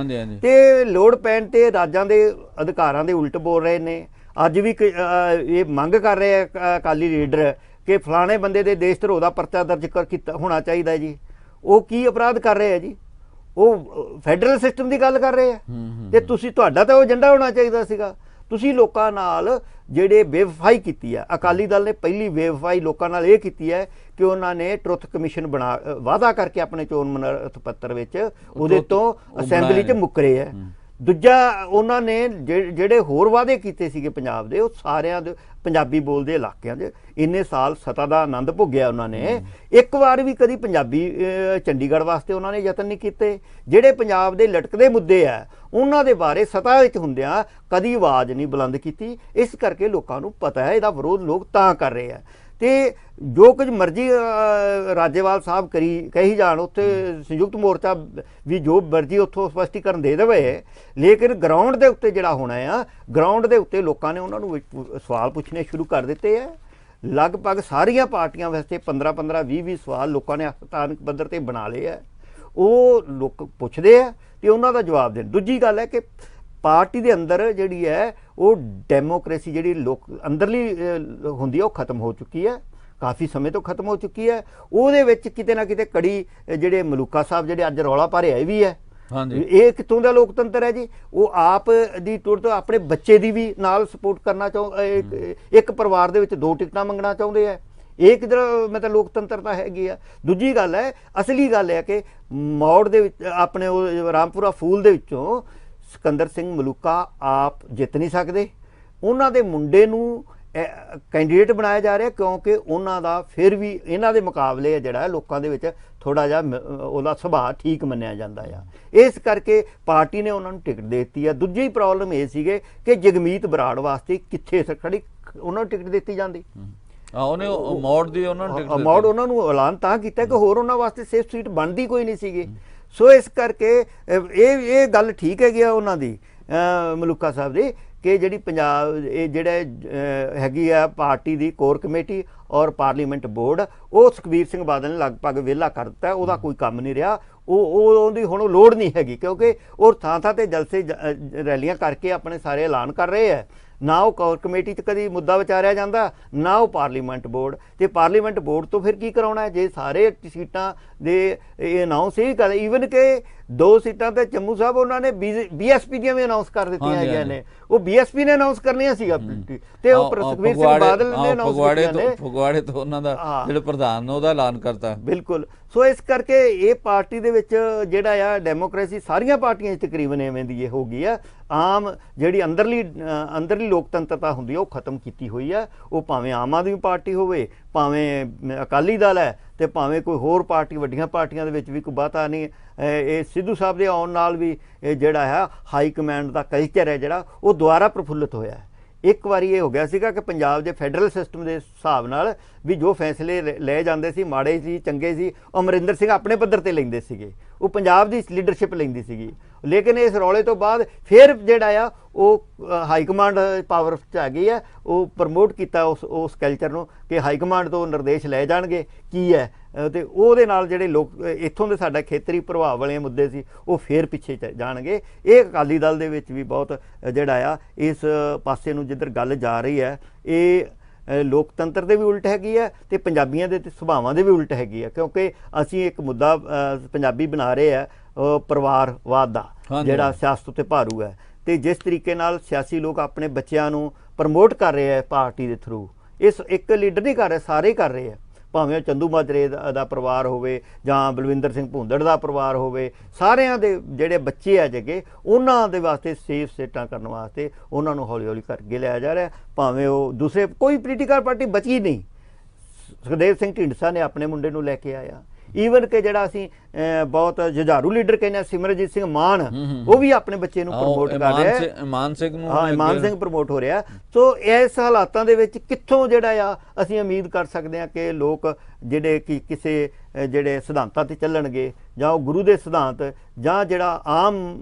ਤੇ ਲੋੜ ਪੈਣ ਤੇ ਰਾਜਾਂ ਦੇ ਅਧਿਕਾਰਾਂ ਦੇ ਉਲਟ ਬੋਲ ਰਹੇ ਨੇ। ਅੱਜ ਵੀ ਇਹ ਮੰਗ ਕਰ ਰਹੇ ਆ ਅਕਾਲੀ ਲੀਡਰ ਕਿ ਫਲਾਣੇ ਬੰਦੇ ਦੇ ਦੇਸ਼ ਧਰੋਹ ਦਾ ਪਰਚਾ ਦਰਜ ਕੀਤਾ ਹੋਣਾ ਚਾਹੀਦਾ ਜੀ। ਉਹ ਕੀ ਅਪਰਾਧ ਕਰ ਰਹੇ ਆ ਜੀ? ਉਹ ਫੈਡਰਲ ਸਿਸਟਮ ਦੀ ਗੱਲ ਕਰ ਰਹੇ ਆ। ਤੇ ਤੁਸੀਂ, ਤੁਹਾਡਾ ਤਾਂ ਉਹ ਏਜੰਡਾ ਹੋਣਾ ਚਾਹੀਦਾ ਸੀਗਾ। ਤੁਸੀਂ ਲੋਕਾਂ ਨਾਲ ਜਿਹੜੇ ਬੇਵਫਾਈ ਕੀਤੀ ਹੈ, ਅਕਾਲੀ ਦਲ ਨੇ ਪਹਿਲੀ ਬੇਵਫਾਈ ਲੋਕਾਂ ਨਾਲ ਇਹ ਕੀਤੀ ਹੈ ਕਿ ਉਹਨਾਂ ਨੇ ਟਰੁੱਥ ਕਮਿਸ਼ਨ ਵਾਅਦਾ ਕਰਕੇ ਆਪਣੇ ਚੋਣ ਮਨੋਰਥ ਪੱਤਰ ਵਿੱਚ ਉਹਦੇ ਤੋਂ ਅਸੈਂਬਲੀ 'ਚ ਮੁੱਕਰੇ ਹੈ। ਦੂਜਾ, ਉਹਨਾਂ ਨੇ ਜਿਹੜੇ ਹੋਰ ਵਾਅਦੇ ਕੀਤੇ ਸੀਗੇ ਪੰਜਾਬ ਦੇ, ਉਹ ਸਾਰਿਆਂ ਦੇ ਪੰਜਾਬੀ ਬੋਲਦੇ ਇਲਾਕਿਆਂ 'ਚ ਇੰਨੇ ਸਾਲ ਸੱਤਾ ਦਾ ਆਨੰਦ ਭੋਗਿਆ ਉਹਨਾਂ ਨੇ, ਇੱਕ ਵਾਰ ਵੀ ਕਦੀ ਪੰਜਾਬੀ ਚੰਡੀਗੜ੍ਹ ਵਾਸਤੇ ਉਹਨਾਂ ਨੇ ਯਤਨ ਨਹੀਂ ਕੀਤੇ। ਜਿਹੜੇ ਪੰਜਾਬ ਦੇ ਲਟਕਦੇ ਮੁੱਦੇ ਆ ਉਹਨਾਂ ਦੇ ਬਾਰੇ ਸੱਤਾ ਵਿੱਚ ਹੁੰਦਿਆਂ ਕਦੀ ਆਵਾਜ਼ ਨਹੀਂ ਬੁਲੰਦ ਕੀਤੀ। ਇਸ ਕਰਕੇ ਲੋਕਾਂ ਨੂੰ ਪਤਾ ਹੈ ਇਹਦਾ ਵਿਰੋਧ ਲੋਕ ਤਾਂ ਕਰ ਰਹੇ ਆ। ਤੇ ਜੋ ਕੁਝ ਮਰਜ਼ੀ ਰਾਜੇਵਾਲ ਸਾਹਿਬ ਕਹੀ ਜਾਣ, ਉੱਥੇ ਸੰਯੁਕਤ ਮੋਰਚਾ ਵੀ ਜੋ ਮਰਜ਼ੀ ਉੱਥੋਂ ਸਪਸ਼ਟੀਕਰਨ ਦੇ ਦੇਵੇ, ਲੇਕਿਨ ਗਰਾਊਂਡ ਦੇ ਉੱਤੇ ਜਿਹੜਾ ਹੋਣਾ ਆ, ਗਰਾਊਂਡ ਦੇ ਉੱਤੇ ਲੋਕਾਂ ਨੇ ਉਹਨਾਂ ਨੂੰ ਸਵਾਲ ਪੁੱਛਣੇ ਸ਼ੁਰੂ ਕਰ ਦਿੱਤੇ ਆ। ਲਗਭਗ ਸਾਰੀਆਂ ਪਾਰਟੀਆਂ ਵਾਸਤੇ 15-15, 20-20 ਸਵਾਲ ਲੋਕਾਂ ਨੇ ਸਥਾਨਕ ਪੱਧਰ ਤੇ ਬਣਾ ਲਏ ਆ। ਉਹ ਲੋਕ ਪੁੱਛਦੇ ਆ ਤੇ ਉਹਨਾਂ ਦਾ ਜਵਾਬ ਦੇਣ। ਦੂਜੀ ਗੱਲ ਹੈ ਕਿ ਪਾਰਟੀ ਦੇ ਅੰਦਰ ਜਿਹੜੀ ਹੈ ਉਹ ਡੈਮੋਕ੍ਰੇਸੀ ਜਿਹੜੀ ਲੋਕ ਅੰਦਰਲੀ ਹੁੰਦੀ ਹੈ ਉਹ ਖਤਮ ਹੋ ਚੁੱਕੀ ਹੈ, ਕਾਫੀ ਸਮੇਂ ਤੋਂ ਖਤਮ ਹੋ ਚੁੱਕੀ ਹੈ। ਉਹਦੇ ਵਿੱਚ ਕਿਤੇ ਨਾ ਕਿਤੇ ਕੜੀ ਜਿਹੜੇ ਮਲੂਕਾ ਸਾਹਿਬ ਜਿਹੜੇ ਅੱਜ ਰੌਲਾ ਪਾ ਰਹੇ ਵੀ ਹੈ, ਇਹ ਕਿੱਥੋਂ ਦਾ ਲੋਕਤੰਤਰ ਹੈ ਜੀ? ਉਹ ਆਪ ਦੀ ਟੁਰ ਤੋਂ ਆਪਣੇ ਬੱਚੇ ਦੀ ਵੀ ਨਾਲ ਸਪੋਰਟ ਕਰਨਾ ਇੱਕ ਪਰਿਵਾਰ ਦੇ ਵਿੱਚ 2 ਟਿਕਟਾਂ ਮੰਗਣਾ ਚਾਹੁੰਦੇ ਆ। ਇਹ ਕਿਧਰ ਮਤਲਬ ਲੋਕਤੰਤਰਤਾ ਹੈਗੀ ਆ? ਦੂਜੀ ਗੱਲ ਹੈ, ਅਸਲੀ ਗੱਲ ਹੈ ਕਿ ਮੌੜ ਦੇ ਵਿੱਚ ਆਪਣੇ ਉਹ ਰਾਮਪੁਰਾ ਫੂਲ ਦੇ ਵਿੱਚੋਂ ਸਿਕੰਦਰ ਸਿੰਘ ਮਲੂਕਾ ਆਪ ਜਿੱਤ ਨਹੀਂ ਸਕਦੇ। ਉਹਨਾਂ ਦੇ ਮੁੰਡੇ ਨੂੰ ਕੈਂਡੀਡੇਟ ਬਣਾਇਆ ਜਾ ਰਿਹਾ ਕਿਉਂਕਿ ਉਹਨਾਂ ਦਾ ਫਿਰ ਵੀ ਇਹਨਾਂ ਦੇ ਮੁਕਾਬਲੇ ਜਿਹੜਾ ਲੋਕਾਂ ਦੇ ਵਿੱਚ ਥੋੜਾ ਜਿਹਾ ਉਹਦਾ ਸੁਭਾਅ ਠੀਕ ਮੰਨਿਆ ਜਾਂਦਾ ਆ। ਇਸ ਕਰਕੇ ਪਾਰਟੀ ਨੇ ਉਹਨਾਂ ਨੂੰ ਟਿਕਟ ਦੇ ਦਿੱਤੀ ਆ। ਦੂਜੀ ਪ੍ਰੋਬਲਮ ਇਹ ਸੀਗੇ ਕਿ ਜਗਮੀਤ ਬਰਾੜ ਵਾਸਤੇ ਕਿੱਥੇ ਖੜੀ ਉਹਨਾਂ ਨੂੰ ਟਿਕਟ ਦਿੱਤੀ ਜਾਂਦੀ। ਉਹਨੇ ਮੌੜ ਦੀ ਉਹਨਾਂ ਨੂੰ ਟਿਕਟ ਮੌੜ ਉਹਨਾਂ ਨੂੰ ਐਲਾਨ ਤਾਂ ਕੀਤਾ ਕਿ ਹੋਰ ਉਹਨਾਂ ਵਾਸਤੇ ਸੇਫ ਸੀਟ ਬਣਦੀ ਕੋਈ ਨਹੀਂ ਸੀਗੀ। ਸੋ ਇਸ ਕਰਕੇ ਇਹ ਗੱਲ ਠੀਕ ਹੈਗੀ ਆ ਉਹਨਾਂ ਦੀ, ਮਲੂਕਾ ਸਾਹਿਬ ਦੀ, ਕਿ ਜਿਹੜੀ ਪੰਜਾਬ ਇਹ ਜਿਹੜੇ ਹੈਗੀ ਆ ਪਾਰਟੀ ਦੀ ਕੋਰ ਕਮੇਟੀ ਔਰ ਪਾਰਲੀਮੈਂਟ ਬੋਰਡ, ਉਹ ਸੁਖਬੀਰ ਸਿੰਘ ਬਾਦਲ ਨੇ ਲਗਭਗ ਵਿਹਲਾ ਕਰ ਦਿੱਤਾ। ਉਹਦਾ ਕੋਈ ਕੰਮ ਨਹੀਂ ਰਿਹਾ। ਉਹਦੀ ਹੁਣ ਲੋੜ ਨਹੀਂ ਹੈਗੀ ਕਿਉਂਕਿ ਉਹ ਥਾਂ ਥਾਂ ਤੇ ਜਲਸੇ ਰੈਲੀਆਂ ਕਰਕੇ ਆਪਣੇ ਸਾਰੇ ਐਲਾਨ ਕਰ ਰਹੇ ਆ। ਨਾ ਉਹ ਕੋਰ ਕਮੇਟੀ 'ਚ ਕਦੀ ਮੁੱਦਾ ਵਿਚਾਰਿਆ ਜਾਂਦਾ, ਨਾ ਉਹ ਪਾਰਲੀਮੈਂਟ ਬੋਰਡ। ਤੇ ਪਾਰਲੀਮੈਂਟ ਬੋਰਡ ਤੋਂ ਫਿਰ ਕੀ ਕਰਾਉਣਾ ਜੇ ਸਾਰੇ ਸੀਟਾਂ ਦੇ ਇਹ ਅਨਾਉਂਸ ਹੀ ਕਰ, ਈਵਨ ਕਿ 2 ਸੀਟਾਂ ਤੇ ਚੰਮੂ ਸਾਹਿਬ ਉਹਨਾਂ ਨੇ BSP ਦੀਆਂ ਵੀ ਅਨਾਉਂਸ ਕਰ ਦਿੱਤੀਆਂ ਹੈਗੀਆਂ ਨੇ। ਉਹ BSP ਨੇ ਅਨਾਉਂਸ ਕਰਨੀਆਂ ਸੀਗਾ ਤੇ ਉਹ ਸੁਖਬੀਰ ਸਿੰਘ ਬਾਦਲ ਨੇ ਅਨਾਉਂਸ ਕੀਤੀਆਂ ਨੇ। ਫਗਵਾੜੇ ਤੋਂ ਉਹਨਾਂ ਦਾ ਜਿਹੜੇ ਪ੍ਰਧਾਨ ਨੇ ਉਹਦਾ ਐਲਾਨ ਕਰਤਾ। ਬਿਲਕੁਲ। ਸੋ ਇਸ ਕਰਕੇ ਇਹ ਪਾਰਟੀ ਦੇ ਵਿੱਚ ਜਿਹੜਾ ਆ ਡੈਮੋਕ੍ਰੇਸੀ ਸਾਰੀਆਂ ਪਾਰਟੀਆਂ 'ਚ ਤਕਰੀਬਨ ਐਵੇਂ ਦੀ ਹੋ ਗਈ ਆ। ਆਮ ਜਿਹੜੀ ਅੰਦਰਲੀ ਲੋਕਤੰਤਰਤਾ ਹੁੰਦੀ ਆ ਉਹ ਖਤਮ ਕੀਤੀ ਹੋਈ ਆ। ਉਹ ਭਾਵੇਂ ਆਮ ਆਦਮੀ ਪਾਰਟੀ ਹੋਵੇ, ਭਾਵੇਂ ਅਕਾਲੀ ਦਲ ਹੈ, ਤੇ ਭਾਵੇਂ ਕੋਈ ਹੋਰ ਪਾਰਟੀ, ਵੱਡੀਆਂ ਪਾਰਟੀਆਂ ਦੇ ਵਿੱਚ ਵੀ ਕੋਈ ਬਾਤਾ ਨਹੀਂ। ਇਹ ਸਿੱਧੂ ਸਾਹਿਬ ਦੇ ਆਉਣ ਨਾਲ ਵੀ ਜਿਹੜਾ ਹੈ ਹਾਈ ਕਮਾਂਡ ਦਾ ਕਲਚਰ ਹੈ ਜਿਹੜਾ ਉਹ ਦੁਬਾਰਾ ਪ੍ਰਫੁੱਲਿਤ ਹੋਇਆ। ਇੱਕ ਵਾਰੀ ਇਹ ਹੋ ਗਿਆ ਸੀਗਾ ਕਿ ਪੰਜਾਬ ਦੇ ਫੈਡਰਲ ਸਿਸਟਮ ਦੇ ਹਿਸਾਬ ਨਾਲ ਵੀ ਜੋ ਫੈਸਲੇ ਲਏ ਜਾਂਦੇ ਸੀ, ਮਾੜੇ ਸੀ ਚੰਗੇ ਸੀ, ਅਮਰਿੰਦਰ ਸਿੰਘ ਆਪਣੇ ਪੱਧਰ ਤੇ ਲੈਂਦੇ ਸੀਗੇ, ਉਹ ਪੰਜਾਬ ਦੀ ਲੀਡਰਸ਼ਿਪ ਲੈਂਦੀ ਸੀਗੀ। ਲੇਕਿਨ ਇਸ ਰੌਲੇ ਤੋਂ ਬਾਅਦ ਫਿਰ ਜਿਹੜਾ ਆ ਉਹ ਹਾਈ ਕਮਾਂਡ ਪਾਵਰ 'ਚ ਆ ਗਈ ਹੈ। ਉਹ ਪ੍ਰਮੋਟ ਕੀਤਾ ਉਸ ਕਲਚਰ ਨੂੰ ਕਿ ਹਾਈ ਕਮਾਂਡ ਤੋਂ ਨਿਰਦੇਸ਼ ਲਏ ਜਾਣਗੇ ਕੀ ਹੈ, ਤੇ ਉਹਦੇ ਨਾਲ ਜਿਹੜੇ ਲੋਕ ਇੱਥੋਂ ਦੇ ਸਾਡਾ ਖੇਤਰੀ ਪ੍ਰਭਾਵ ਵਾਲੇ ਮੁੱਦੇ ਸੀ ਉਹ ਫੇਰ ਪਿੱਛੇ ਜਾਣਗੇ। ਇਹ ਅਕਾਲੀ ਦਲ ਦੇ ਵਿੱਚ ਵੀ ਬਹੁਤ ਜਿਹੜਾ ਆ ਇਸ ਪਾਸੇ ਨੂੰ ਜਿੱਧਰ ਗੱਲ ਜਾ ਰਹੀ ਹੈ, ਇਹ ਲੋਕਤੰਤਰ ਦੇ ਵੀ ਉਲਟ ਹੈਗੀ ਹੈ ਤੇ ਪੰਜਾਬੀਆਂ ਦੇ ਸੁਭਾਵਾਂ ਦੇ ਵੀ ਉਲਟ ਹੈਗੀ ਹੈ। ਕਿਉਂਕਿ ਅਸੀਂ ਇੱਕ ਮੁੱਦਾ ਪੰਜਾਬੀ ਬਣਾ ਰਹੇ ਆ ਪਰਿਵਾਰਵਾਦ ਦਾ, ਜਿਹੜਾ ਸਿਆਸਤ ਉੱਤੇ ਭਾਰੂ ਹੈ। ਤੇ ਜਿਸ ਤਰੀਕੇ ਨਾਲ ਸਿਆਸੀ ਲੋਕ ਆਪਣੇ ਬੱਚਿਆਂ ਨੂੰ ਪ੍ਰਮੋਟ ਕਰ ਰਹੇ ਆ ਪਾਰਟੀ ਦੇ ਥਰੂ, ਇਸ ਇੱਕ ਲੀਡਰ ਨਹੀਂ ਕਰ ਰਹੇ, ਸਾਰੇ ਹੀ ਕਰ ਰਹੇ ਆ। ਭਾਵੇਂ ਚੰਦੂ ਮਾਜਰੇ ਦਾ ਪਰਿਵਾਰ ਹੋਵੇ ਜਾਂ ਬਲਵਿੰਦਰ ਸਿੰਘ ਭੁੰਦੜ ਦਾ ਪਰਿਵਾਰ ਹੋਵੇ, ਸਾਰਿਆਂ ਦੇ ਜਿਹੜੇ ਬੱਚੇ ਆ ਜਗੇ ਉਹਨਾਂ ਦੇ ਵਾਸਤੇ ਸੇਫ ਸੀਟਾਂ ਕਰਨ ਵਾਸਤੇ ਉਹਨਾਂ ਨੂੰ ਹੌਲੀ ਹੌਲੀ ਕਰਕੇ ਲਿਆ ਜਾ ਰਿਹਾ। ਭਾਵੇਂ ਉਹ ਦੂਸਰੇ ਕੋਈ ਪੋਲੀਟੀਕਲ ਪਾਰਟੀ ਬਚੀ ਨਹੀਂ। ਸੁਖਦੇਵ ਸਿੰਘ ਢੀਂਡਸਾ ਨੇ ਆਪਣੇ ਮੁੰਡੇ ਨੂੰ ਲੈ ਕੇ ਆਇਆ। ਈਵਨ ਕਿ ਜਿਹੜਾ ਅਸੀਂ ਬਹੁਤ ਜੁਝਾਰੂ ਲੀਡਰ ਕਹਿੰਦੇ ਹਾਂ ਸਿਮਰਜੀਤ ਸਿੰਘ ਮਾਨ, ਉਹ ਵੀ ਆਪਣੇ ਬੱਚੇ ਨੂੰ ਪ੍ਰਮੋਟ ਕਰ ਰਿਹਾ ਹੈ। ਇਮਾਨ ਸਿੰਘ ਪ੍ਰਮੋਟ ਹੋ ਰਿਹਾ। ਸੋ ਇਸ ਹਾਲਾਤਾਂ ਦੇ ਵਿੱਚ ਕਿੱਥੋਂ ਜਿਹੜਾ ਆ ਅਸੀਂ ਉਮੀਦ ਕਰ ਸਕਦੇ ਹਾਂ ਕਿ ਲੋਕ ਜਿਹੜੇ ਕਿ ਕਿਸੇ ਜਿਹੜੇ ਸਿਧਾਂਤਾਂ ਤੇ ਚੱਲਣਗੇ, ਜਾਂ ਉਹ ਗੁਰੂ ਦੇ ਸਿਧਾਂਤ, ਜਾਂ ਜਿਹੜਾ ਆਮ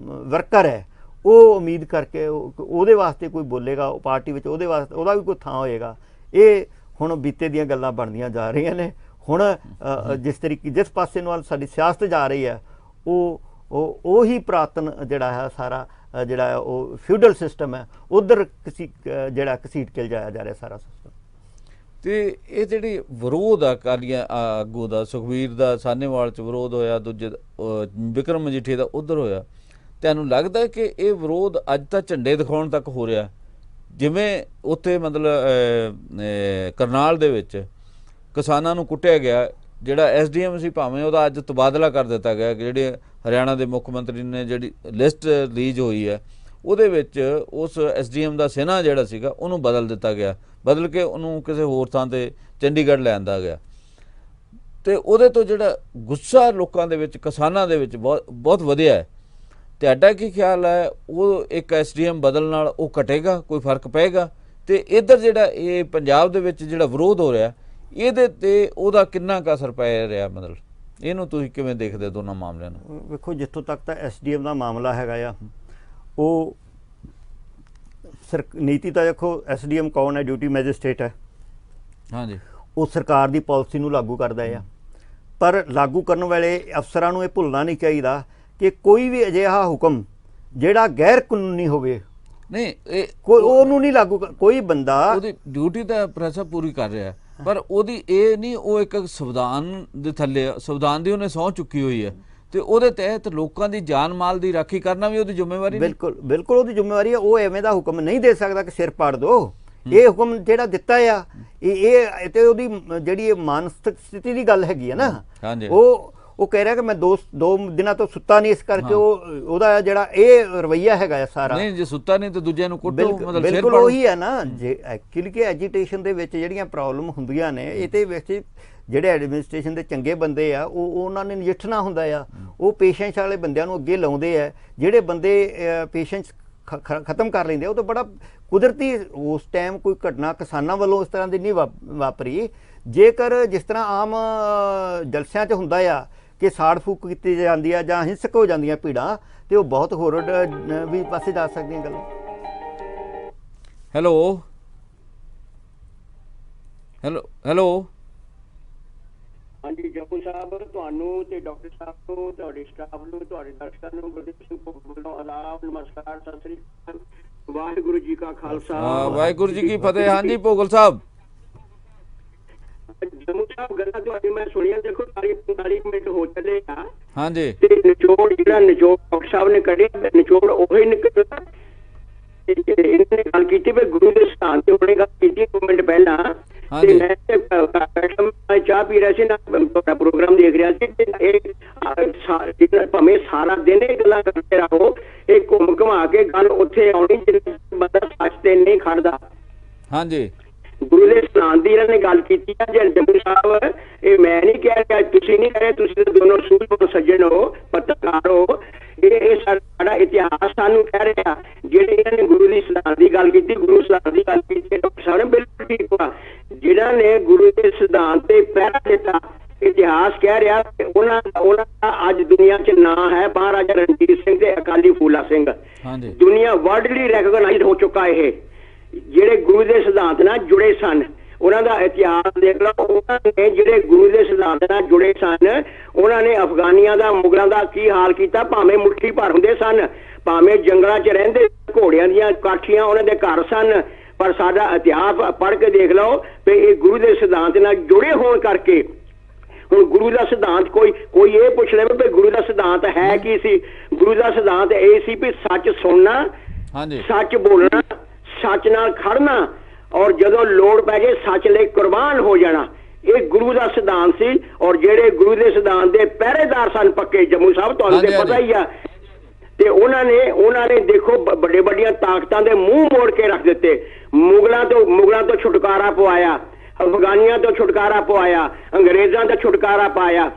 ਵਰਕਰ ਹੈ ਉਹ ਉਮੀਦ ਕਰਕੇ ਉਹਦੇ ਵਾਸਤੇ ਕੋਈ ਬੋਲੇਗਾ ਉਹ ਪਾਰਟੀ ਵਿੱਚ, ਉਹਦੇ ਵਾਸਤੇ ਉਹਦਾ ਵੀ ਕੋਈ ਥਾਂ ਹੋਏਗਾ। ਇਹ ਹੁਣ ਬੀਤੇ ਦੀਆਂ ਗੱਲਾਂ ਬਣਦੀਆਂ ਜਾ ਰਹੀਆਂ ਨੇ। ਹੁਣ ਜਿਸ ਪਾਸੇ ਨਾਲ ਸਾਡੀ ਸਿਆਸਤ ਜਾ ਰਹੀ ਹੈ ਉਹੀ ਪੁਰਾਤਨ ਜਿਹੜਾ ਹੈ ਸਾਰਾ ਜਿਹੜਾ ਉਹ ਫਿਊਡਲ ਸਿਸਟਮ ਹੈ, ਉਧਰ ਜਿਹੜਾ ਘਸੀਟ ਕੇ ਜਾਇਆ ਜਾ ਰਿਹਾ ਸਾਰਾ ਸਿਸਟਮ। ਤੇ ਇਹ ਜਿਹੜੀ ਵਿਰੋਧ ਆ ਅਕਾਲੀਆਂ ਆਗੂ ਦਾ, ਸੁਖਬੀਰ ਦਾ ਸਾਹਨੇਵਾਲ 'ਚ ਵਿਰੋਧ ਹੋਇਆ, ਦੂਜੇ ਵਿਕਰਮ ਮਜੀਠੀਆ ਦਾ ਉੱਧਰ ਹੋਇਆ, ਤੁਹਾਨੂੰ ਲੱਗਦਾ ਕਿ ਇਹ ਵਿਰੋਧ ਅੱਜ ਤਾਂ ਝੰਡੇ ਦਿਖਾਉਣ ਤੱਕ ਹੋ ਰਿਹਾ? ਜਿਵੇਂ ਉੱਥੇ ਮਤਲਬ ਕਰਨਾਲ ਦੇ ਵਿੱਚ ਕਿਸਾਨਾਂ ਨੂੰ ਕੁੱਟਿਆ ਗਿਆ, ਜਿਹੜਾ ਐਸਡੀਐਮ ਸੀ ਭਾਵੇਂ ਉਹਦਾ ਅੱਜ ਤਬਾਦਲਾ ਕਰ ਦਿੱਤਾ ਗਿਆ, ਜਿਹੜੇ ਹਰਿਆਣਾ ਦੇ ਮੁੱਖ ਮੰਤਰੀ ਨੇ ਜਿਹੜੀ ਲਿਸਟ ਰਿਲੀਜ਼ ਹੋਈ ਹੈ ਉਹਦੇ ਵਿੱਚ ਉਸ ਐਸਡੀਐਮ ਦਾ ਸਿਨਾ ਜਿਹੜਾ ਸੀਗਾ ਉਹਨੂੰ ਬਦਲ ਦਿੱਤਾ ਗਿਆ, ਬਦਲ ਕੇ ਉਹਨੂੰ ਕਿਸੇ ਹੋਰ ਥਾਂ 'ਤੇ ਚੰਡੀਗੜ੍ਹ ਲਿਆਂਦਾ ਗਿਆ। ਅਤੇ ਉਹਦੇ ਤੋਂ ਜਿਹੜਾ ਗੁੱਸਾ ਲੋਕਾਂ ਦੇ ਵਿੱਚ, ਕਿਸਾਨਾਂ ਦੇ ਵਿੱਚ ਬਹੁਤ ਵਧਿਆ ਹੈ। ਤੁਹਾਡਾ ਕੀ ਖਿਆਲ ਹੈ, ਉਹ ਇੱਕ ਐਸਡੀਐਮ ਬਦਲ ਨਾਲ ਉਹ ਘਟੇਗਾ, ਕੋਈ ਫਰਕ ਪਏਗਾ? ਅਤੇ ਇੱਧਰ ਜਿਹੜਾ ਇਹ ਪੰਜਾਬ ਦੇ ਵਿੱਚ ਜਿਹੜਾ ਵਿਰੋਧ ਹੋ ਰਿਹਾ ਇਹਦੇ 'ਤੇ ਉਹਦਾ ਕਿੰਨਾ ਕੁ ਅਸਰ ਪੈ ਰਿਹਾ? ਮਤਲਬ ਇਹਨੂੰ ਤੁਸੀਂ ਕਿਵੇਂ ਦੇਖਦੇ ਦੋਨਾਂ ਮਾਮਲਿਆਂ ਨੂੰ? ਵੇਖੋ, ਜਿੱਥੋਂ ਤੱਕ ਤਾਂ ਐਸਡੀਐਮ ਦਾ ਮਾਮਲਾ ਹੈਗਾ ਆ, ਉਹ ਨੀਤੀ ਤਾਂ ਦੇਖੋ ਐਸਡੀਐਮ ਕੌਣ ਹੈ? ਡਿਊਟੀ ਮੈਜਿਸਟ੍ਰੇਟ ਹੈ। ਹਾਂਜੀ, ਉਹ ਸਰਕਾਰ ਦੀ ਪਾਲਿਸੀ ਨੂੰ ਲਾਗੂ ਕਰਦਾ ਆ, ਪਰ ਲਾਗੂ ਕਰਨ ਵੇਲੇ ਅਫਸਰਾਂ ਨੂੰ ਇਹ ਭੁੱਲਣਾ ਨਹੀਂ ਚਾਹੀਦਾ ਕਿ ਕੋਈ ਵੀ ਅਜਿਹਾ ਹੁਕਮ ਜਿਹੜਾ ਗੈਰ ਕਾਨੂੰਨੀ ਹੋਵੇ ਨਹੀਂ, ਇਹ ਉਹਨੂੰ ਨਹੀਂ ਲਾਗੂ ਕੋਈ ਬੰਦਾ ਉਹਦੀ ਡਿਊਟੀ ਤਾਂ ਪ੍ਰੈਸਾ ਪੂਰੀ ਕਰ ਰਿਹਾ, ਪਰ ਉਹਦੀ ਇਹ ਨਹੀਂ, ਉਹ ਇੱਕ ਸੰਵਿਧਾਨ ਦੇ ਥੱਲੇ, ਸੰਵਿਧਾਨ ਦੀ ਉਹਨੇ ਸਹੁੰ ਚੁੱਕੀ ਹੋਈ ਹੈ ਤੇ ਉਹਦੇ ਤਹਿਤ ਲੋਕਾਂ ਦੀ ਜਾਨ ਮਾਲ ਦੀ ਰਾਖੀ ਕਰਨਾ ਵੀ ਉਹਦੀ ਜ਼ਿੰਮੇਵਾਰੀ। ਬਿਲਕੁਲ ਬਿਲਕੁਲ ਉਹਦੀ ਜ਼ਿੰਮੇਵਾਰੀ ਹੈ। ਉਹ ਐਵੇਂ ਦਾ ਹੁਕਮ ਨਹੀਂ ਦੇ ਸਕਦਾ ਕਿ ਸਿਰ ਪਾੜ ਦਿਓ। ਇਹ ਹੁਕਮ ਜਿਹੜਾ ਦਿੱਤਾ ਆ, ਇਹ ਤੇ ਉਹਦੀ ਜਿਹੜੀ ਮਾਨਸਿਕ ਸਥਿਤੀ ਦੀ ਗੱਲ ਹੈਗੀ ਹੈ ਨਾ। ਉਹ ਕਹਿ ਰਿਹਾ ਕਿ ਮੈਂ ਦੋ ਦਿਨਾਂ ਤੋਂ ਸੁੱਤਾ ਨਹੀਂ, ਇਸ ਕਰਕੇ ਉਹਦਾ ਜਿਹੜਾ ਇਹ ਰਵੱਈਆ ਹੈਗਾ ਸਾਰਾ। ਨਹੀਂ, ਜੇ ਸੁੱਤਾ ਨਹੀਂ ਤਾਂ ਦੂਜਿਆਂ ਨੂੰ ਕੁੱਟੋ, ਮਤਲਬ ਬਿਲਕੁਲ ਉਹੀ ਹੈ ਨਾ। ਜੇ ਐਕਚੁਅਲੀ ਕਿ ਐਜੀਟੇਸ਼ਨ ਦੇ ਵਿੱਚ ਜਿਹੜੀਆਂ ਪ੍ਰੋਬਲਮ ਹੁੰਦੀਆਂ ਨੇ, ਇਹਦੇ ਵਿੱਚ ਜਿਹੜੇ ਐਡਮਿਨਿਸਟ੍ਰੇਸ਼ਨ ਦੇ ਚੰਗੇ ਬੰਦੇ ਆ ਉਹਨਾਂ ਨੇ ਨਜਿੱਠਣਾ ਹੁੰਦਾ ਆ। ਉਹ ਪੇਸ਼ੈਂਸ ਵਾਲੇ ਬੰਦਿਆਂ ਨੂੰ ਅੱਗੇ ਲਾਉਂਦੇ ਆ। ਜਿਹੜੇ ਬੰਦੇ ਪੇਸ਼ੈਂਸ ਖਤਮ ਕਰ ਲੈਂਦੇ ਉਹ ਤਾਂ ਬੜਾ ਕੁਦਰਤੀ ਉਸ ਟਾਈਮ ਕੋਈ ਘਟਨਾ ਕਿਸਾਨਾਂ ਵੱਲੋਂ ਇਸ ਤਰ੍ਹਾਂ ਦੀ ਨਹੀਂ ਵਾਪਰੀ। ਜੇਕਰ ਜਿਸ ਤਰ੍ਹਾਂ ਆਮ ਜਲਸਿਆਂ 'ਚ ਹੁੰਦਾ ਆ ਕਿ ਸਾੜ ਫੂਕ ਕੀਤੀ ਜਾਂਦੀ ਆ ਜਾਂ ਹਿੰਸਕ ਹੋ ਜਾਂਦੀਆਂ ਭੀੜਾਂ, ਤੇ ਉਹ ਬਹੁਤ ਹੋਰ ਵੀ ਪਾਸੇ ਜਾ ਸਕਦੀਆਂ ਗੱਲਾਂ। ਹੈਲੋ ਹੈਲੋ ਹੈਲੋ ਹਾਂਜੀ ਜੱਪੂ ਸਾਹਿਬ, ਤੁਹਾਨੂੰ ਤੇ ਡਾਕਟਰ ਸਾਹਿਬ ਨੂੰ, ਤੁਹਾਡੇ ਸਟਾਫ ਨੂੰ, ਤੁਹਾਡੇ ਦਰਸ਼ਕਾਂ ਨੂੰ ਗੁਰਦੀਪ ਸਿੰਘ ਵੱਲੋਂ ਆਦਾਬ, ਨਮਸਕਾਰ, ਸਤਿ ਸ੍ਰੀ ਅਕਾਲ। ਵਾਹਿਗੁਰੂ ਜੀ ਕਾ ਖਾਲਸਾ, ਵਾਹਿਗੁਰੂ ਜੀ ਕੀ ਫਤਿਹ। ਹਾਂਜੀ ਭੋਗਲ ਸਾਹਿਬ। ਜੰਮੂ ਸਾਹਿਬ, ਗੱਲਾਂ ਤੁਹਾਡੀ ਮੈਂ ਸੁਣੀਆਂ। ਦੇਖੋ 45 ਮਿੰਟ ਹੋ ਚੱਲੇ ਆ। ਹਾਂਜੀ, ਤੇ ਨਿਚੋੜ ਡਾਕਟਰ ਸਾਹਿਬ ਨੇ ਕੱਢਿਆ, ਨਿਚੋੜ ਉਹੀ ਨਿਕਲਿਆ। ਇਹਨਾਂ ਨੇ ਗੱਲ ਕੀਤੀ ਵੀ ਗੁਰੂ ਦੇ ਸਥਾਨ ਤੇ ਉਹਨੇ ਗੱਲ ਕੀਤੀ 2 ਮਿੰਟ ਪਹਿਲਾਂ। ਤੇ ਮੈਂ ਚਾਹ ਪੀ ਰਿਹਾ ਸੀ ਨਾ, ਤੁਹਾਡਾ ਪ੍ਰੋਗਰਾਮ ਦੇਖ ਰਿਹਾ ਸੀ। ਇਹ ਭਾਵੇਂ ਸਾਰਾ ਦਿਨ ਇਹ ਗੱਲਾਂ ਕਰਦੇ ਰਹੋ, ਇਹ ਘੁੰਮ ਘੁਮਾ ਕੇ ਗੱਲ ਉੱਥੇ ਆਉਣੀ ਜਿੱਥੇ ਬੰਦਾ ਸੱਚ ਤੇ ਨਹੀਂ ਖੜਦਾ। ਹਾਂਜੀ, ਗੁਰੂ ਦੇ ਸਥਾਨ ਦੀ ਇਹਨਾਂ ਨੇ ਗੱਲ ਕੀਤੀ ਹੈ। ਜੇ ਜੰਮੂ ਸਾਹਿਬ, ਇਹ ਮੈਂ ਨਹੀਂ ਕਹਿ ਰਿਹਾ, ਤੁਸੀਂ ਨਹੀਂ ਕਹਿ ਰਹੇ, ਤੁਸੀਂ ਤਾਂ ਦੋਨੋਂ ਸੂਝਬੂਝ ਸੱਜਣ ਹੋ, ਪੱਤਰਕਾਰ ਹੋ। ਇਹ ਸਾਡਾ ਇਤਿਹਾਸ ਸਾਨੂੰ ਕਹਿ ਰਿਹਾ। ਜਿਹੜੇ ਇਹਨਾਂ ਨੇ ਗੁਰੂ ਦੇ ਸਿਧਾਂਤ ਦੀ ਗੱਲ ਕੀਤੀ, ਗੁਰੂ ਸਿਧਾਂਤ ਦੀ ਗੱਲ ਕੀਤੀ, ਸਾਰੇ ਬਿਲਕੁਲ ਠੀਕ ਆ। ਜਿਹਨਾਂ ਨੇ ਗੁਰੂ ਦੇ ਸਿਧਾਂਤ ਤੇ ਪਹਿਰਾ ਦਿੱਤਾ, ਇਤਿਹਾਸ ਕਹਿ ਰਿਹਾ ਉਹਨਾਂ ਦਾ ਅੱਜ ਦੁਨੀਆ 'ਚ ਨਾਂ ਹੈ ਮਹਾਰਾਜਾ ਰਣਜੀਤ ਸਿੰਘ ਤੇ ਅਕਾਲੀ ਫੂਲਾ ਸਿੰਘ। ਦੁਨੀਆ ਵਰਲਡਲੀ ਰੈਕਗਨਾਈਜ਼ ਹੋ ਚੁੱਕਾ। ਇਹ ਜਿਹੜੇ ਗੁਰੂ ਦੇ ਸਿਧਾਂਤ ਨਾਲ ਜੁੜੇ ਸਨ, ਉਹਨਾਂ ਦਾ ਇਤਿਹਾਸ ਦੇਖ ਲਓ। ਉਹਨਾਂ ਨੇ ਜਿਹੜੇ ਗੁਰੂ ਦੇ ਸਿਧਾਂਤ ਨਾਲ ਜੁੜੇ ਸਨ, ਉਹਨਾਂ ਨੇ ਅਫਗਾਨੀਆਂ ਦਾ, ਮੁਗਲਾਂ ਦਾ ਕੀ ਹਾਲ ਕੀਤਾ। ਭਾਵੇਂ ਮੁੱਠੀ ਭਰ ਹੁੰਦੇ ਸਨ, ਭਾਵੇਂ ਜੰਗਲਾਂ 'ਚ ਰਹਿੰਦੇ, ਘੋੜਿਆਂ ਦੀਆਂ ਕਾਠੀਆਂ ਉਹਨਾਂ ਦੇ ਘਰ ਸਨ, ਪਰ ਸਾਡਾ ਇਤਿਹਾਸ ਪੜ੍ਹ ਕੇ ਦੇਖ ਲਓ ਵੀ ਇਹ ਗੁਰੂ ਦੇ ਸਿਧਾਂਤ ਨਾਲ ਜੁੜੇ ਹੋਣ ਕਰਕੇ। ਹੁਣ ਗੁਰੂ ਦਾ ਸਿਧਾਂਤ ਕੋਈ ਇਹ ਪੁੱਛ ਲਵੇ ਵੀ ਗੁਰੂ ਦਾ ਸਿਧਾਂਤ ਹੈ ਕੀ ਸੀ? ਗੁਰੂ ਦਾ ਸਿਧਾਂਤ ਇਹ ਸੀ ਵੀ ਸੱਚ ਸੁਣਨਾ, ਸੱਚ ਬੋਲਣਾ, ਸੱਚ ਨਾਲ ਖੜਨਾ, ਔਰ ਜਦੋਂ ਲੋੜ ਪੈ ਜੇ ਸੱਚ ਲਈ ਕੁਰਬਾਨ ਹੋ ਜਾਣਾ। ਇਹ ਗੁਰੂ ਦਾ ਸਿਧਾਂਤ ਸੀ। ਔਰ ਜਿਹੜੇ ਗੁਰੂ ਦੇ ਸਿਧਾਂਤ ਦੇ ਪਹਿਰੇਦਾਰ ਸਨ ਪੱਕੇ, ਜੰਮੂ ਸਾਹਿਬ ਤੁਹਾਨੂੰ ਤੇ ਪਤਾ ਹੀ ਆ, ਤੇ ਉਹਨਾਂ ਨੇ ਦੇਖੋ ਵੱਡੀਆਂ ਤਾਕਤਾਂ ਦੇ ਮੂੰਹ ਮੋੜ ਕੇ ਰੱਖ ਦਿੱਤੇ। ਮੁਗਲਾਂ ਤੋਂ ਛੁਟਕਾਰਾ ਪਵਾਇਆ, ਅਫਗਾਨੀਆਂ ਤੋਂ ਛੁਟਕਾਰਾ ਪਵਾਇਆ, ਅੰਗਰੇਜ਼ਾਂ ਤੋਂ ਛੁਟਕਾਰਾ ਪਾਇਆ।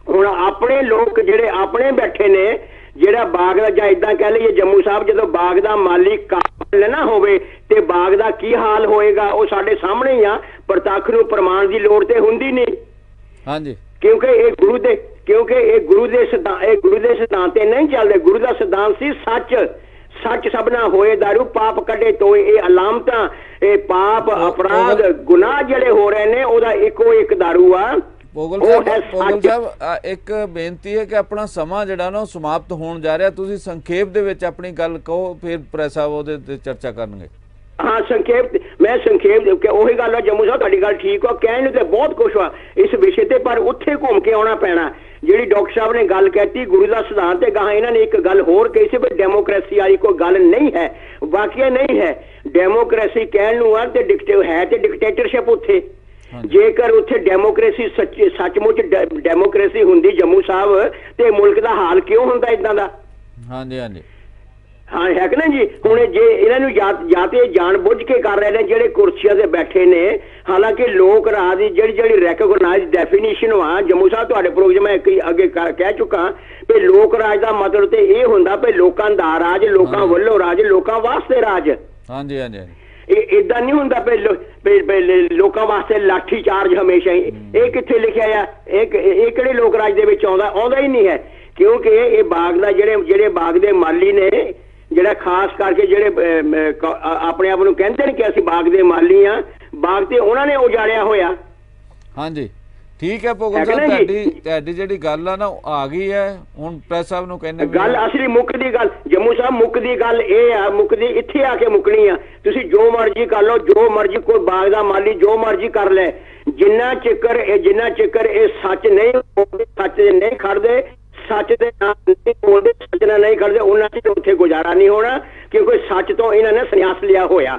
ਹੁਣ ਆਪਣੇ ਲੋਕ ਜਿਹੜੇ ਆਪਣੇ ਬੈਠੇ ਨੇ, ਜਿਹੜਾ ਬਾਗ ਦਾ, ਜਾਂ ਇਦਾਂ ਕਹਿ ਲਈਏ ਜੰਮੂ ਸਾਹਿਬ, ਜਦੋਂ ਬਾਗ ਦਾ ਮਾਲੀ ਕਾਬਿਲ ਨਾ ਹੋਵੇ ਤੇ ਬਾਗ ਦਾ ਕੀ ਹਾਲ ਹੋਏਗਾ ਉਹ ਸਾਡੇ ਸਾਹਮਣੇ ਹੀ ਆ। ਪ੍ਰਤੱਖ ਨੂੰ ਪ੍ਰਮਾਣ ਦੀ ਲੋੜ ਤੇ ਹੁੰਦੀ ਨਹੀਂ। ਹਾਂਜੀ, ਕਿਉਂਕਿ ਇਹ ਗੁਰੂ ਦੇ ਸਿਧਾਂਤ ਤੇ ਨਹੀਂ ਚੱਲਦੇ। ਗੁਰੂ ਦਾ ਸਿਧਾਂਤ ਸੀ ਸੱਚ ਸਭਨਾ ਹੋਏ ਦਾਰੂ, ਪਾਪ ਕੱਢੇ ਤੋਏ। ਇਹ ਅਲਾਮਤਾਂ, ਇਹ ਪਾਪ, ਅਪਰਾਧ, ਗੁਨਾਹ ਜਿਹੜੇ ਹੋ ਰਹੇ ਨੇ, ਉਹਦਾ ਇੱਕੋ ਇੱਕ ਦਾਰੂ ਆ। ਭੋਗਲ ਸਾਹਿਬ, ਇੱਕ ਬੇਨਤੀ ਹੈ ਕਿ ਆਪਣਾ ਸਮਾਂ ਜਿਹੜਾ ਨਾ ਉਹ ਸਮਾਪਤ ਹੋਣ ਜਾ ਰਿਹਾ। ਤੁਸੀਂ ਸੰਖੇਪ ਦੇ ਵਿੱਚ ਆਪਣੀ ਗੱਲ ਕਹੋ, ਫਿਰ ਪ੍ਰੈਸ ਸਾਹਿਬ ਉਹਦੇ ਤੇ ਚਰਚਾ ਕਰਨਗੇ। हाँ संखेप मैं संखेप ਉਹੀ ਗੱਲ ਆ ਜੰਮੂ ਸਾਹਿਬ ਤੁਹਾਡੀ ਗੱਲ ਠੀਕ ਆ ਕਹਿਣ ਨੂੰ ਤੇ ਬਹੁਤ ਕੁਛ ਆ ਇਸ ਵਿਸ਼ੇ ਤੇ ਪਰ ਉੱਥੇ ਘੁੰਮ ਕੇ ਆਉਣਾ ਪੈਣਾ ਜਿਹੜੀ ਡਾਕਟਰ ਸਾਹਿਬ ਨੇ ਗੱਲ ਕਹਿਤੀ ਗੁਰੂ ਦਾ ਸਿਧਾਂਤ ਤੇ ਗਾਹਾਂ ਇਹਨਾਂ ਨੇ ਇੱਕ ਗੱਲ ਹੋਰ ਕਹੀ ਸੀ ਵੀ ਡੈਮੋਕ੍ਰੇਸੀ ਵਾਲੀ ਕੋਈ ਗੱਲ ਨਹੀਂ ਹੈ ਵਾਕਿਆ ਨਹੀਂ ਹੈ ਡੈਮੋਕ੍ਰੇਸੀ ਕਹਿਣ ਨੂੰ ਆ ਤੇ ਡਿਕਟੇਟਰਸ਼ਿਪ ਉੱਥੇ ਜੇਕਰ ਉੱਥੇ ਡੈਮੋਕ੍ਰੇਸੀ ਸੱਚਮੁੱਚ ਡੈਮੋਕ੍ਰੇਸੀ ਹੁੰਦੀ ਜੰਮੂ ਸਾਹਿਬ ਤੇ ਮੁਲਕ ਦਾ ਹਾਲ ਕਿਉਂ ਹੁੰਦਾ ਇਦਾਂ ਦਾ ਹਾਂਜੀ ਹਾਂਜੀ हाँ है कि ना जी हुण जे इन्हां जाते जान बुझ के कर रहे हैं जेडे कुर्सियां ते बैठे ने हालांकि लोक राज की जेडी रैकोगनाइज डेफिनेशन वा जम्मू साहब तुहाडे प्रोग्राम में अगे कह चुका भी लोक राज का मतलब तो यह हुंदा भी लोकां दा राज लोकां वल्लों राज लोकां वास्ते राज हाँ जी हाँ जी इदा नहीं हुंदा लोकां वास्ते लाठी चार्ज हमेशा ही ये कित्थे लिखिया है ये किहड़े लोक राज दे विच आउंदा ही नहीं है क्योंकि ये बाग दा जेडे बाग दे माली ने ਜਿਹੜਾ ਖਾਸ ਕਰਕੇ ਜਿਹੜੇ ਆਪਣੇ ਆਪ ਨੂੰ ਕਹਿੰਦੇ ਨੇ ਕਿ ਅਸੀਂ ਬਾਗ ਦੇ ਮਾਲੀ ਆ ਬਾਗ ਤੇ ਉਹਨਾਂ ਨੇ ਉਜਾੜਿਆ ਹੋਇਆ ਹਾਂਜੀ ਠੀਕ ਹੈ ਭੋਗਲ ਸਾਹਿਬ ਤੁਹਾਡੀ ਜਿਹੜੀ ਗੱਲ ਆ ਨਾ ਆ ਗਈ ਹੈ ਹੁਣ ਪ੍ਰੈਸ ਸਾਹਿਬ ਨੂੰ ਕਹਿੰਦੇ ਗੱਲ ਅਸਲੀ ਮੁੱਕਦੀ ਗੱਲ ਜੰਮੂ ਸਾਹਿਬ ਮੁੱਕਦੀ ਗੱਲ ਇਹ ਆ ਮੁੱਕਦੀ ਇੱਥੇ ਆ ਕੇ ਮੁੱਕਣੀ ਆ ਤੁਸੀਂ ਜੋ ਮਰਜ਼ੀ ਕਰ ਲਓ ਜੋ ਮਰਜ਼ੀ ਕੋਈ ਬਾਗ ਦਾ ਮਾਲੀ ਜੋ ਮਰਜ਼ੀ ਕਰ ਲੈ ਜਿੰਨਾ ਚਿਕਰ ਇਹ ਸੱਚ ਨਹੀਂ ਖੜਦੇ सच के नाम बोलते सच ना नहीं करते उन्होंने उत्थे गुजारा नहीं होना क्योंकि सच तो इन्होंने संन्यास लिया होया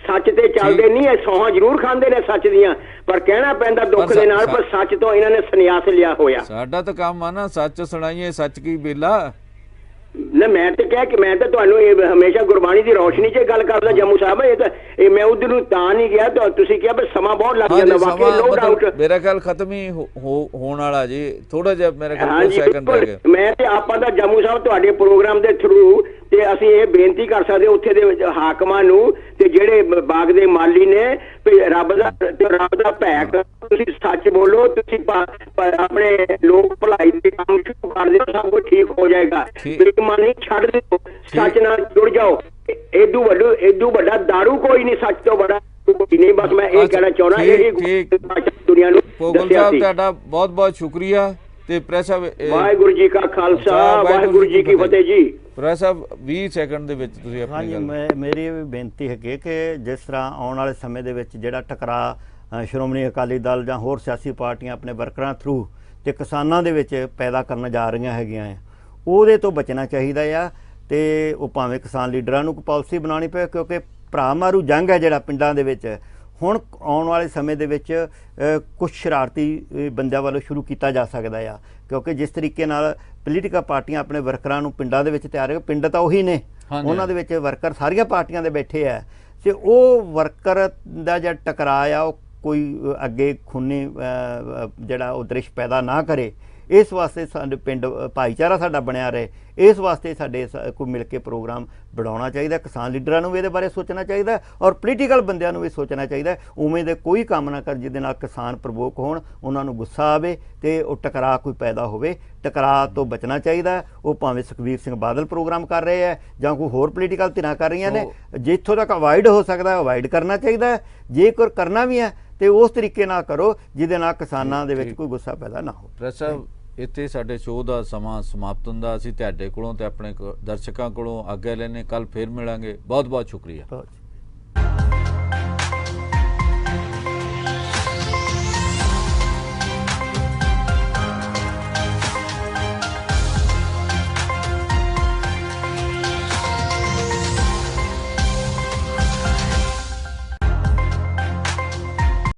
सच ते चलते नहीं है सौहां जरूर खांदे ने सच दियां पर कहना पैंदा दुख दे नाल पर सच तो इन्होंने संन्यास लिया होया साडा तो काम आ ना सच सुनाइए सच की बेला ना मैं तो कह कि मैं तो तुहानू हमेशा गुरबाणी की रोशनी च गल करदा जम्मू साहब ये मैं उधर तां नहीं गया तो तुसीं कहा भी समा बहुत लग जांदा वाकई नो डाउट मेरा ख्याल खत्म ही होने वाला जी थोड़ा जिहा मेरे ख्याल 2 सेकंड रह गए मैं ते आपां दा जम्मू साहब तुहाडे प्रोग्राम दे थ्रू ते ਅਸੀਂ ਇਹ ਬੇਨਤੀ ਕਰ ਸਕਦੇ ਉੱਥੇ ਦੇ ਹਾਕਮਾਂ ਨੂੰ ਤੇ ਜਿਹੜੇ ਬਾਗ ਦੇ ਮਾਲੀ ਨੇ ਵੀ ਰੱਬ ਦਾ ਭੈ ਕਰੋ ਤੁਸੀਂ ਸੱਚ ਬੋਲੋ ਤੁਸੀਂ ਆਪਣੇ ਲੋਕ ਭਲਾਈ ਦੇ ਕੰਮ ਸ਼ੁਰੂ ਕਰ ਦਿਓ ਸਭ ਕੁਝ ਠੀਕ ਹੋ ਜਾਏਗਾ ਬੇਈਮਾਨੀ ਛੱਡ ਦਿਓ ਸੱਚ ਨਾਲ ਜੁੜ ਜਾਓ ਏਦੂ ਵੱਡਾ ਦਾਰੂ ਕੋਈ ਨਹੀਂ ਸੱਚ ਤੋਂ ਬੜਾ ਕੋਈ ਨਹੀਂ ਬਸ ਮੈਂ ਇਹ ਕਹਿਣਾ ਚਾਹੁੰਦਾ ਇਹ ਦੁਨੀਆ ਨੂੰ ਭੋਗਲ ਸਾਹਿਬ ਤੁਹਾਡਾ ਬਹੁਤ ਬਹੁਤ ਸ਼ੁਕਰੀਆ ਤੇ ਪ੍ਰੈਸ ਸਾਹਿਬ ਵਾਹਿਗੁਰੂ ਜੀ ਕਾ ਖਾਲਸਾ ਵਾਹਿਗੁਰੂ ਜੀ ਕੀ ਫਤਿਹ ਜੀ ਪ੍ਰੈਸ ਸਾਹਿਬ 20 ਸੈਕਿੰਡ ਦੇ ਵਿੱਚ ਤੁਸੀਂ ਆਪਣੀ ਗੱਲ ਮੇਰੀ ਇਹ ਵੀ ਬੇਨਤੀ ਹੈ ਕਿ ਜਿਸ ਤਰ੍ਹਾਂ ਆਉਣ ਵਾਲੇ ਸਮੇਂ ਦੇ ਵਿੱਚ ਜਿਹੜਾ ਟਕਰਾਅ ਸ਼੍ਰੋਮਣੀ ਅਕਾਲੀ ਦਲ ਜਾਂ ਹੋਰ ਸਿਆਸੀ ਪਾਰਟੀਆਂ ਆਪਣੇ ਵਰਕਰਾਂ ਥਰੂ ਤੇ ਕਿਸਾਨਾਂ ਦੇ ਵਿੱਚ ਪੈਦਾ ਕਰਨ ਜਾ ਰਹੀਆਂ ਹੈਗੀਆਂ ਆ ਉਹਦੇ ਤੋਂ ਬਚਣਾ ਚਾਹੀਦਾ ਆ ਤੇ ਉਹ ਭਾਵੇਂ ਕਿਸਾਨ ਲੀਡਰਾਂ ਨੂੰ ਕੋਈ ਪਾਲਿਸੀ ਬਣਾਉਣੀ ਪਏ ਕਿਉਂਕਿ ਭਰਾ ਮਾਰੂ ਜੰਗ ਹੈ ਜਿਹੜਾ ਪਿੰਡਾਂ ਦੇ ਵਿੱਚ ਹੁਣ ਆਉਣ ਵਾਲੇ ਸਮੇਂ ਦੇ ਵਿੱਚ ਕੁਝ ਸ਼ਰਾਰਤੀ ਬੰਦਿਆਂ ਵੱਲੋਂ ਸ਼ੁਰੂ ਕੀਤਾ ਜਾ ਸਕਦਾ ਆ ਕਿਉਂਕਿ ਜਿਸ ਤਰੀਕੇ ਨਾਲ ਪੋਲੀਟੀਕਲ ਪਾਰਟੀਆਂ ਆਪਣੇ ਵਰਕਰਾਂ ਨੂੰ ਪਿੰਡਾਂ ਦੇ ਵਿੱਚ ਤਿਆਰ ਪਿੰਡ ਤਾਂ ਉਹੀ ਨੇ ਉਹਨਾਂ ਦੇ ਵਿੱਚ ਵਰਕਰ ਸਾਰੀਆਂ ਪਾਰਟੀਆਂ ਦੇ ਬੈਠੇ ਆ ਤੇ ਉਹ ਵਰਕਰ ਦਾ ਜਿਹੜਾ ਟਕਰਾਅ ਆ ਉਹ ਕੋਈ ਅੱਗੇ ਖੂਨੀ ਜਿਹੜਾ ਉਹ ਦ੍ਰਿਸ਼ ਪੈਦਾ ਨਾ ਕਰੇ ਇਸ ਵਾਸਤੇ ਸਾਡੇ ਪਿੰਡ ਭਾਈਚਾਰਾ ਸਾਡਾ ਬਣਿਆ ਰਹੇ ਇਸ ਵਾਸਤੇ ਸਾਡੇ ਕੋਈ ਮਿਲ ਕੇ ਪ੍ਰੋਗਰਾਮ ਬਣਾਉਣਾ ਚਾਹੀਦਾ ਕਿਸਾਨ ਲੀਡਰਾਂ ਨੂੰ ਵੀ ਇਹਦੇ ਬਾਰੇ ਸੋਚਣਾ ਚਾਹੀਦਾ ਔਰ ਪੋਲੀਟੀਕਲ ਬੰਦਿਆਂ ਨੂੰ ਵੀ ਸੋਚਣਾ ਚਾਹੀਦਾ ਉਵੇਂ ਦੇ ਕੋਈ ਕੰਮ ਨਾ ਕਰ ਜਿਹਦੇ ਨਾਲ ਕਿਸਾਨ ਪ੍ਰਵੋਕ ਹੋਣ ਉਹਨਾਂ ਨੂੰ ਗੁੱਸਾ ਆਵੇ ਤੇ ਉਹ ਟਕਰਾਅ ਕੋਈ ਪੈਦਾ ਹੋਵੇ ਟਕਰਾਅ ਤੋਂ ਬਚਣਾ ਚਾਹੀਦਾ ਉਹ ਭਾਵੇਂ ਸੁਖਬੀਰ ਸਿੰਘ ਬਾਦਲ ਪ੍ਰੋਗਰਾਮ ਕਰ ਰਹੇ ਹੈ ਜਾਂ ਕੋਈ ਹੋਰ ਪੋਲੀਟੀਕਲ ਧਿਰਾਂ ਕਰ ਰਹੀਆਂ ਨੇ ਜਿੱਥੋਂ ਤੱਕ ਅਵਾਇਡ ਹੋ ਸਕਦਾ ਅਵਾਇਡ ਕਰਨਾ ਚਾਹੀਦਾ ਜੇਕਰ ਕਰਨਾ ਵੀ ਹੈ ਤੇ ਉਸ ਤਰੀਕੇ ਨਾਲ ਕਰੋ ਜਿਹਦੇ ਨਾਲ ਕਿਸਾਨਾਂ ਦੇ ਵਿੱਚ ਕੋਈ ਗੁੱਸਾ ਪੈਦਾ ਨਾ ਹੋ ਇੱਥੇ ਸਾਡੇ ਸ਼ੋਅ ਦਾ ਸਮਾਂ ਸਮਾਪਤ ਹੁੰਦਾ ਅਸੀਂ ਤੁਹਾਡੇ ਕੋਲੋਂ ਤੇ ਆਪਣੇ ਦਰਸ਼ਕਾਂ ਕੋਲੋਂ ਆਗਿਆ ਲੈਣੇ ਕੱਲ ਫੇਰ ਮਿਲਾਂਗੇ ਬਹੁਤ ਬਹੁਤ ਸ਼ੁਕਰੀਆ